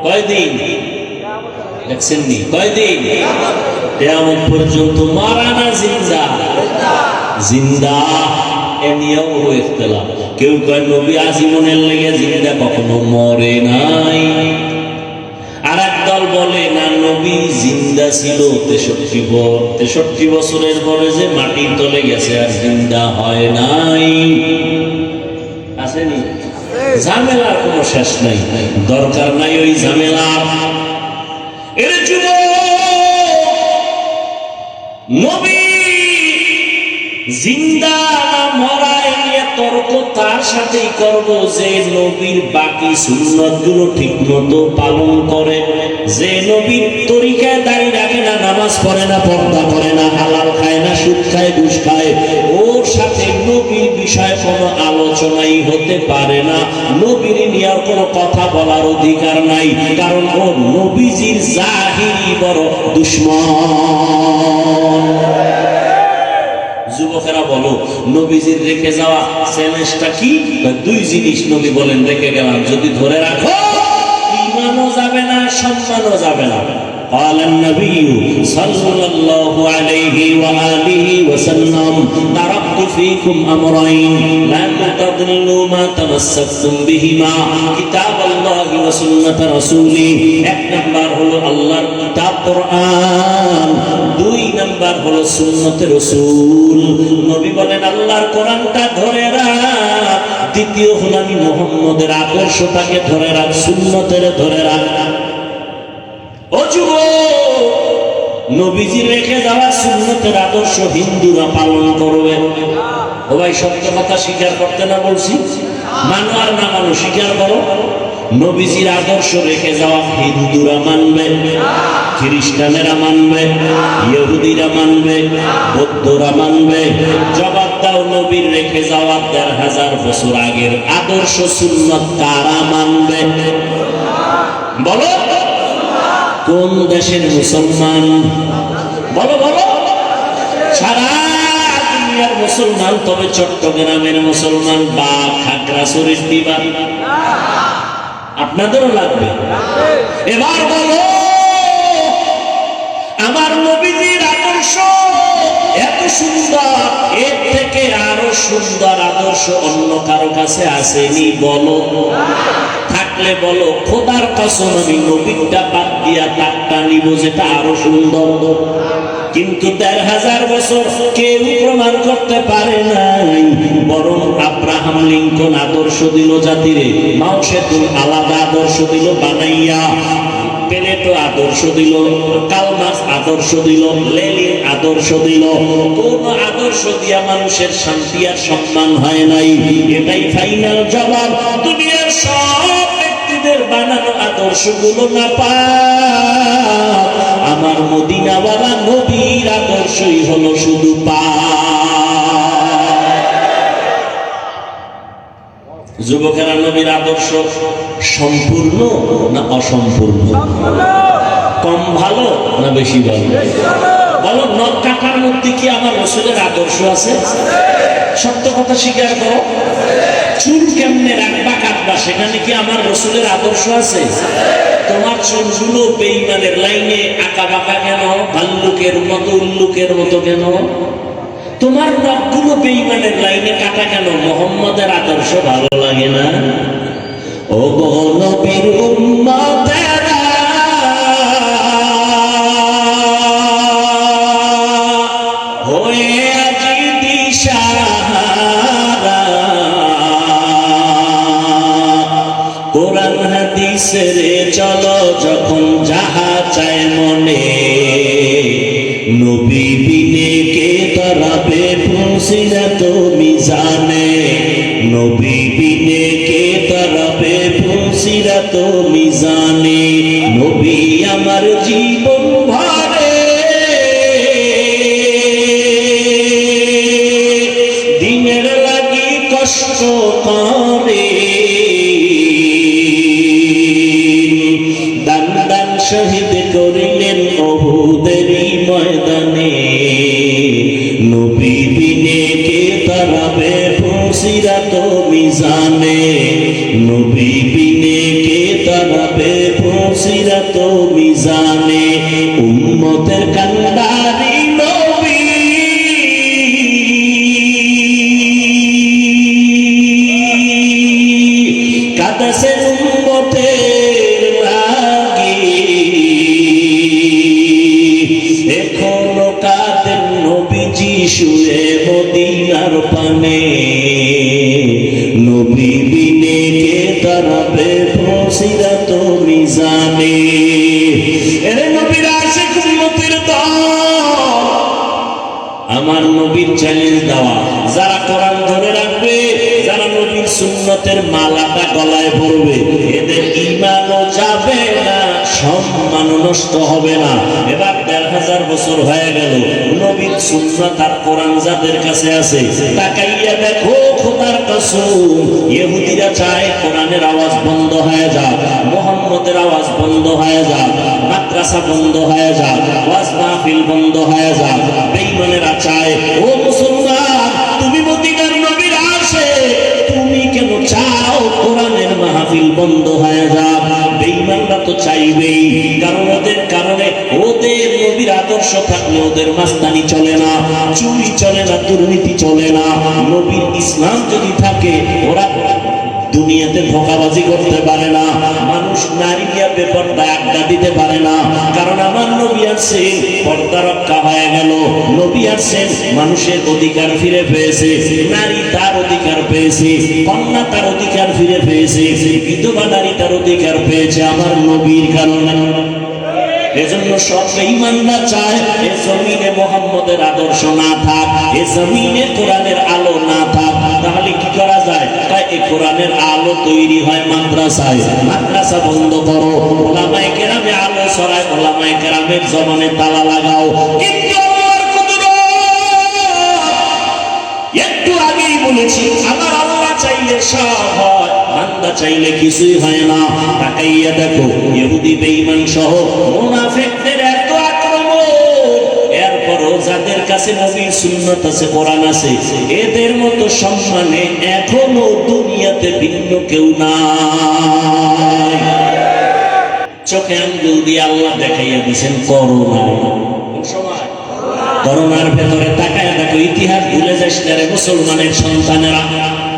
কয়দিন দেখছেন নি? কয়দিন? কিয়ামত পর্যন্ত। মারা না জিন্দা? জিন্দা। এ নিয়েও ইখতিলাফ। কেউ কয় নবী আজীবনের লেগে জিন্দা, কখনো মরে নাই। আর একদল বলে না, নবী জিন্দা ছিল 63 বছরের পরে যে মাটির তলে গেছে আর জিন্দা হয় নাই। আসেনি? ঝামেলার কোনো শেষ নাই, দরকার নাই ওই ঝামেলা। এর যুবক, নবী জিন্দা না মরা নিয়ে তর্ক তার সাথেই করব যে নবীর বাকি সুন্নত গুলো ঠিক মতো পালন করে, যে নবীর তরিকায় দাঁড়িয়ে রাখে না, নামাজ পড়ে না, পর্দা করে না, হালাল খায় না, সুদ খায়, ঘুষ খায়, ওর সাথে নবীর বিষয়ে কোনো আলোচনাই হতে পারে না। নবীর নিয়ে কোনো কথা বলার অধিকার নাই, কারণ ও নবীজির জাহিরি বড় দুশমন। যুবকেরা বলো, নবীজির রেখে যাওয়া চ্যালেঞ্জটা কি? দুই জিনিস নবী বলেন রেখে গেলাম, যদি ধরে রাখো ঈমানও যাবে না, সম্মানও যাবে না। قال النبي صلى الله عليه وآله وسلم تركت فيكم أمرين لن تضلوا ما تمسكتم بهما كتاب الله وسنة رسوله। এক নাম্বার হলো আল্লাহর কিতাব কোরআন, দুই নাম্বার হলো সুন্নতে রাসূল। নবী বলেন আল্লাহর কোরআনটা ধরে রাখ, দ্বিতীয় হলো আমি মুহাম্মদের আদর্শটাকে ধরে রাখ, সুন্নতের ধরে রাখ। ও যুবক, নবীজি রেখে যাওয়া সুন্নতের আদর্শ হিন্দুরা পালন করবে। ও ভাই, সত্য কথা স্বীকার করতে না বলছি? মানো আর না মানো স্বীকার করো। নবীজির আদর্শ রেখে যাওয়া হিন্দুরা মানবে, খ্রিস্টানেরা মানবে, ইহুদিরা মানবে, বৌদ্ধরা মানবে। জবাব দাও, নবীর রেখে যাওয়া ১৫০০ বছর আগের আদর্শ সুন্নাত কারা মানবে? বলো, কোন দেশের মুসলমান? বলো বলো। সারা দুনিয়ার মুসলমান, তবে চট্টগ্রামের মুসলমান বা খাগড়াছড়ির দিবা? আপনাদেরও লাগবে। এবার বলো, আমার নবীজির আদর্শ এত সুন্দর, এর থেকে আরো সুন্দর আদর্শ অন্য কারো কাছে আসেনি? বলো, থাকলে বলো। খোদার কসম, আমি নবীটা বাদ দিয়া তারটা নিব যেটা আরো সুন্দর। কিন্তু ১৫০০ বছর কেউ প্রমাণ করতে পারে নাই। বরং আব্রাহাম লিঙ্কন আদর্শ দিল জাতিরে, মাও সেতুর আলাদা আদর্শ দিল বানাইয়া, পেলেটো আদর্শ দিল, কালমার্ক্স আদর্শ দিল, লেনিন আদর্শ দিল। কোন আদর্শ দিয়া মানুষের শান্তি আর সম্মান হয় নাই? এটাই ফাইনাল জবাব। দুনিয়ার সব ব্যক্তিদের বানানো আদর্শগুলো না পায়, আমার মদিনাওয়ালা নবীর আদর্শই হলো শুধু পায়। যুবকেরা, নবীর আদর্শ সম্পূর্ণ না অসম্পূর্ণ? কম ভালো না বেশি ভালো? বলো, নখ কাটার মধ্যে কি আমার রসুলের আদর্শ আছে? সত্য কথা স্বীকার করো। চুল কেমনে রাখবা কাটবা, সেখানে কি আমার রসুলের আদর্শ আছে? তোমার চুলগুলো বেঈমানের লাইনে আঁকা বাঁকা কেন? ভাল্লুকের মতো, উল্লুকের মতো কেন? তোমার নখগুলো বেঈমানের লাইনে কাটা কেন? মুহাম্মদের আদর্শ ভালো লাগে না? ও গো নবীর উম্মতেরা, হয়ে আজি দিশাহারা, কোরআন হাদিসের চলো যখন যাহা চায় মনে, নবী বিনে কে তরাবে ফুলসিরাত মিজানে, নবী বিনে কে তরাবে ফুলসিরাত মিজানে। নবী আমার জীবন ভরে দিনের লাগি কষ্ট করে, দান দান শহীদ করিলেন উহুদেরই ময়দানে, নবী বিনে কে তরাবে ফুলসিরাত মিজানে, নবী বিনে কে তরাবে ফুলসিরাত মিজানে। উম্মতের কান্ডারি নবী, কাঁদেছেন উম্মতের লাগি, এখনো কাঁদেন নবীজি শুয়ে মদিনার পানে, নবী বিনে কে তরাবে ফুলসিরাত মিজানে। এরে নবীর আশিক উম্মতের দল, আমার নবীর চ্যালেঞ্জ দেওয়া, যারা কোরআন ধরে রাখবে, যারা নবীর সুন্নতের মালাটা গলায় পরবে, এদের ঈমানও যাবে না, সম্মানও নষ্ট হবে না। এবার ১৫০০ বছর হয়ে গেল, নবীর সুন্নাত আর কোরআন যাদের কাছে আছে, তাকাইয়া দেখো, খোদার কসম, ইহুদিরা চায় কোরআনের আওয়াজ বন্ধ হয়ে যাক, মুহাম্মদের আওয়াজ বন্ধ হয়ে যাক, মাদ্রাসা বন্ধ হয়ে যাক, ওয়াজ মাহফিল বন্ধ হয়ে যাক। বেঈমানেরা চায়, ও মুসলমান, তুমি মদিনার নবীর আসে, তুমি কেন চাও কোরআনের মাহফিল বন্ধ হয়ে যাক? বেঈমানরা তো চাইবেই, কারণ ওদের কারণে ওদের নবীর আদর্শ থাকলে ওদের মাস্তানি চলে না, চুরি চলে না, দুর্নীতি চলে না। নবীর ইসলাম যদি থাকে, ওরা দুনিয়াতে ধোঁকাবাজি করতে পারে না, মানুষ নারী নিয়ে বেপরদা আড্ডা দিতে পারে না। কারণ আমার নবী আসছেন, পর্দা রক্ষা হয়ে গেল। নবী আসছেন, মানুষের অধিকার ফিরে পেয়েছে, নারী তার অধিকার পেয়েছে, কন্যা তার অধিকার ফিরে পেয়েছে, বিধবা নারী তার অধিকার পেয়েছে আমার নবীর কারণে। এজন্য সব বেঈমানরা চায় এ জমিনে মুহাম্মদের আদর্শ না থাক, এ জমিনে কোরআনের আলো না থাক। তাহলে কি করা যায়? এই কোরআনের আলো তৈরি হয় মাদ্রাসায়। মাদ্রাসা বন্ধ করো, ওলামায়ে কেরামে আলো ছড়ায়, ওলামায়ে কেরামের জবানে তালা লাগাও। কিন্তু আল্লাহর কুদরত, একটু আগেই বলেছি আমার আল্লাহ চাইলে সব হয়, বান্দা চাইলে কিছুই হয় না। তাকাইয়া দেখো ইহুদি বেঈমান সহ মুনাফিকদের এত আক্রমণ, এরপরও যাদের কাছে নবীর সুন্নাত আছে, কোরআন আছে, এদের মতো সম্মানে এখনো দুনিয়াতে ভিন্ন কেউ নাই। চোখে আঙ্গুল দিয়ে আল্লাহ দেখাইয়া দিয়েছেন করোনা। করোনার ভেতরে তাকায় দেখো, ইতিহাস ভুলে যাস না রে মুসলমানের সন্তানেরা।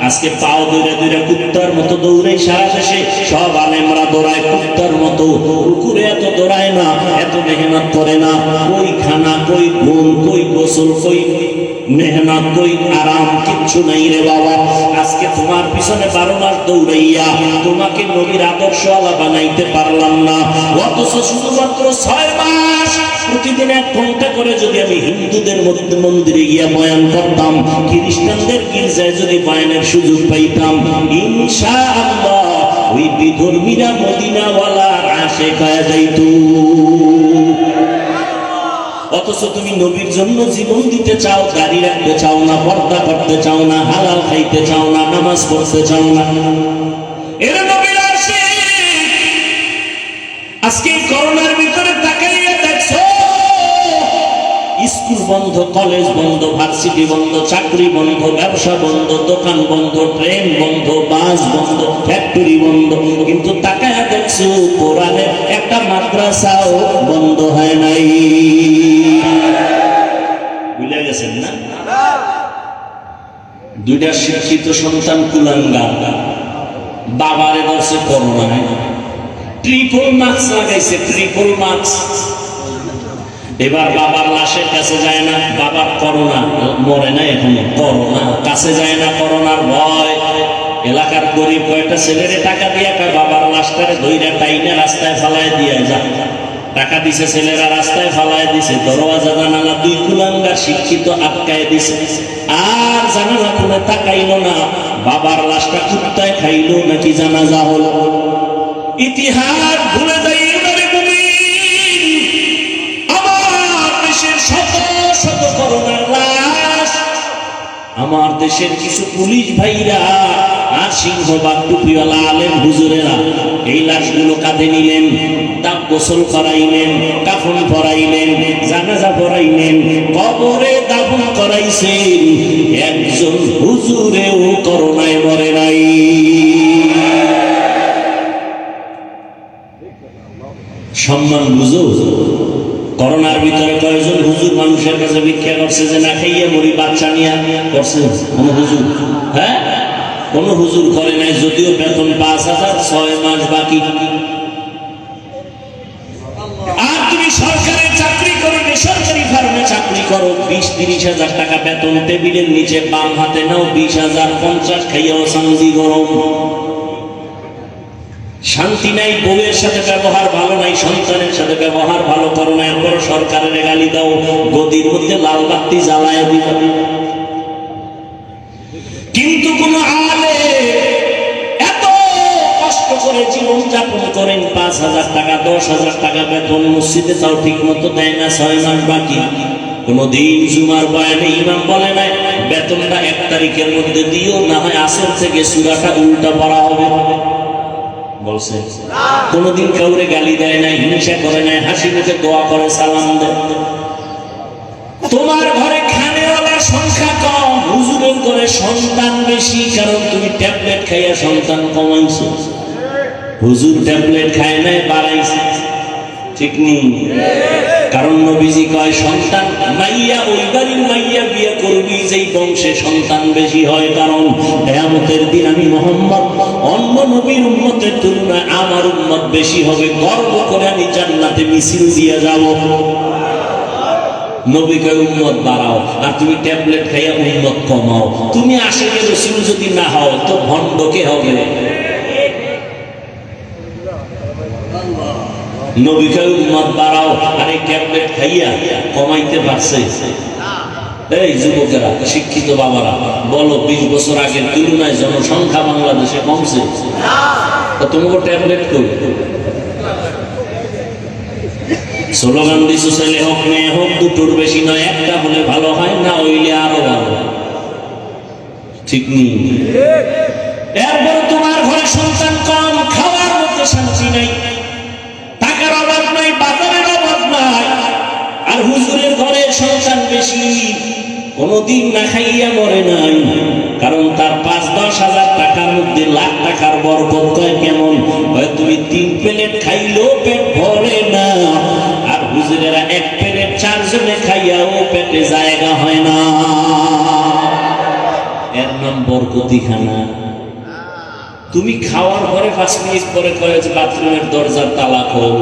আজকে পাও দৌড়ে দৌড়ে কুত্তার মতো দৌড়ে সারা দেশে সব আলেমরা দৌড়ায় কুত্তার মতো। কুকুরে এত দৌড়ায় না, এত মেহনত করে না। কই খানা, কই ঘুম, কই গোসল, কই মেহনত, কই আরাম, কিচ্ছু নাই রে বাবা। আজকে তোমার পিছনে 12 মাস দৌড়াইয়া তোমাকে নবীর আদর্শওয়ালা বানাইতে পারলাম না, অথচ শুধুমাত্র 6 মাস প্রতিদিন 1 ঘন্টা করে যদি আমি হিন্দুদের মন্দিরে গিয়া বয়ান করতাম, খ্রিস্টানদের গির্জায় যদি বয়ানের সুযোগ পাইতাম, ইনশাআল্লাহ ওই বিধর্মীরা মদিনাওয়ালার আশিক হয়ে যাইত। অথচ তুমি নবীর জন্য জীবন দিতে চাও, দাড়ি রাখতে চাও না, পর্দা করতে চাও না, হালাল খাইতে চাও না, নামাজ পড়তে চাও না। এরা নবীর আশিক। আজকে করোনার ভিতরে তাকাইয়া দেখছো, স্কুল বন্ধ, কলেজ বন্ধ, ভার্সিটি বন্ধ, চাকরি বন্ধ, ব্যবসা বন্ধ, দোকান বন্ধ, ট্রেন বন্ধ, বাস বন্ধ, ফ্যাক্টরি বন্ধ। কিন্তু তাকায়া দেখছো কোরআনের একটা মাদ্রাসাও বন্ধ হয় নাই। বুঝে গেছেন না? 2টা শিক্ষিত সন্তান কুলাঙ্গার, বাবারে ধরছে করোনায়, ট্রিপল মার্কস লাগাইছে, ট্রিপল মার্কস। এবার বাবার লাশের কাছে যায় না, বাবার করোনা, মরে না এখনো, করোনা কাছে যায় না, করোনার ভয়। এলাকার গরিব কয়েকটা ছেলেরে টাকা দিয়ে বাবার লাশটারে ধইরা টাইনা রাস্তায় ফালায় দিয়ে যা। টাকা দিছে ছেলেরা, রাস্তায় ফালায় দিছে, দরওয়াজা জানালা 2 কুলাঙ্গার শিক্ষিত আটকায় দিছে। আর জানালা খুলে তাকাইলো না, বাবার লাশটা কুত্তায় খাইলো নাকি জানাজা হলো। ইতিহাস ভুলে যাই শত করোনার লাশ। আমার দেশের কিছু পুলিশ ভাইরা আর সিংহবাগ টুপিওয়ালা আলেম হুজুরেরা এই লাশগুলো কাঁধে নিলেন, তা গোসল করাইলেন, কাফন পরাইলেন, জানাজা পরাইলেন, কবরে দাফন করাইছেন। একজন হুজুরেও করোনায় মরে নাই। সম্মান বুঝো। করোনার ভিতরে কয়েকজন হুজুর মানুষের কাছে ভিক্ষা করছে যে না খাইয়া মরি, বাচ্চা নিয়ে করছে কোন হুজুর? হ্যাঁ, কোন হুজুর করে নাই, যদিও বেতন 5,000, 6 মাস বাকি। আর তুমি সরকারি চাকরি করো, বেসরকারি ফার্মে চাকরি করো, 20-30 হাজার টাকা বেতন, টেবিলের নিচে বাম হাতে নাও 20,000, 50 খাইয়াও শান্তি গরম। শান্তি নাই, বউয়ের সাথে ব্যবহার ভালো নাই, সন্তানের সাথে ব্যবহার ভালো করো না, এরপর সরকারের গালি দাও, গদির মধ্যে লাল বাতি জ্বালায় দিবে। কিন্তু কোন আলে এত কষ্ট করে জীবন যাপন করেন, 5,000 টাকা 10,000 টাকা বেতন, মসজিদে তাও ঠিক মতো দেয় না, 6 মাস বাকি। কোনদিন জুমার বয়ানে ইমাম বলে নাই বেতনটা 1 তারিখের মধ্যে দিও, না হয় আসর থেকে সূরাটা উল্টা পড়া হবে বলছে। কোনদিন কাউরে গালি দেয় নাই, হিংসা করে নাই, হাসি মুখে দোয়া করে, সালাম দেয়। তোমার ঘরে খানেওয়ালার সংখ্যা কম, হুজুরের ঘরে সন্তান বেশি, কারণ তুমি ট্যাবলেট খাইয়া সন্তান কমাইছো। হুজুর ট্যাবলেট খায় নাই, বাড়াইছে। ঠিক নেই? কারণ নবীজি কয় সন্তান মাইয়া ওই বাড়ির মাইয়া বিয়ে করবি যেই বংশে সন্তান বেশি হয়, কারণ কিয়ামতের দিন আমি মুহাম্মদ অন্য নবীর উম্মতের তুলনায় আমার উম্মত বেশি হবে, গর্ব করে আমি জান্নাতে মিছিল দিয়ে যাব। নবীকে উম্মত বাড়াও আর তুমি ট্যাবলেট খাইয়া উম্মত কমাও। তুমি আশিকে রাসূল যদি না হও তো ভণ্ড কে হবে? নবীকে উম্মত বাড়াও আর এই ট্যাবলেট খাইয়া কমাইতে পারছে? এই যুবকেরা, শিক্ষিত বাবারা, বলো 20 বছর আগের তুলনায় জনসংখ্যা বাংলাদেশে কমছে? তোমাকে ট্যাবলেট কই? স্লোগান দিছো ছেলে হোক মেয়ে হোক, দুটোর বেশি নয়, একটা হলে ভালো হয়, না হইলে আরো ভালো। ঠিক নেই? এরপরে তোমার ঘরে সন্তান কম, খাওয়ার মতো শান্তি নাই, টাকার অভাব নাই, বাজারের অভাব নাই, আর হুজুরের ঘরে সন্তান বেশি, কোনদিন না খাইয়া মরে নাই, কারণ তার 5-10 হাজার টাকার মধ্যে লাখ টাকার বরকত। কয় কেমন? তুমি 3 প্লেট খাইলেও পেট ভরে না, আর হুজুরেরা 1 প্লেট 4 জনে খাইয়াও পেটে জায়গা হয় না। এর নাম বরকতি খানা। তুমি খাওয়ার পরে 5 মিনিট পরে কয়ে যে বাথরুমের দরজার তালা খোল,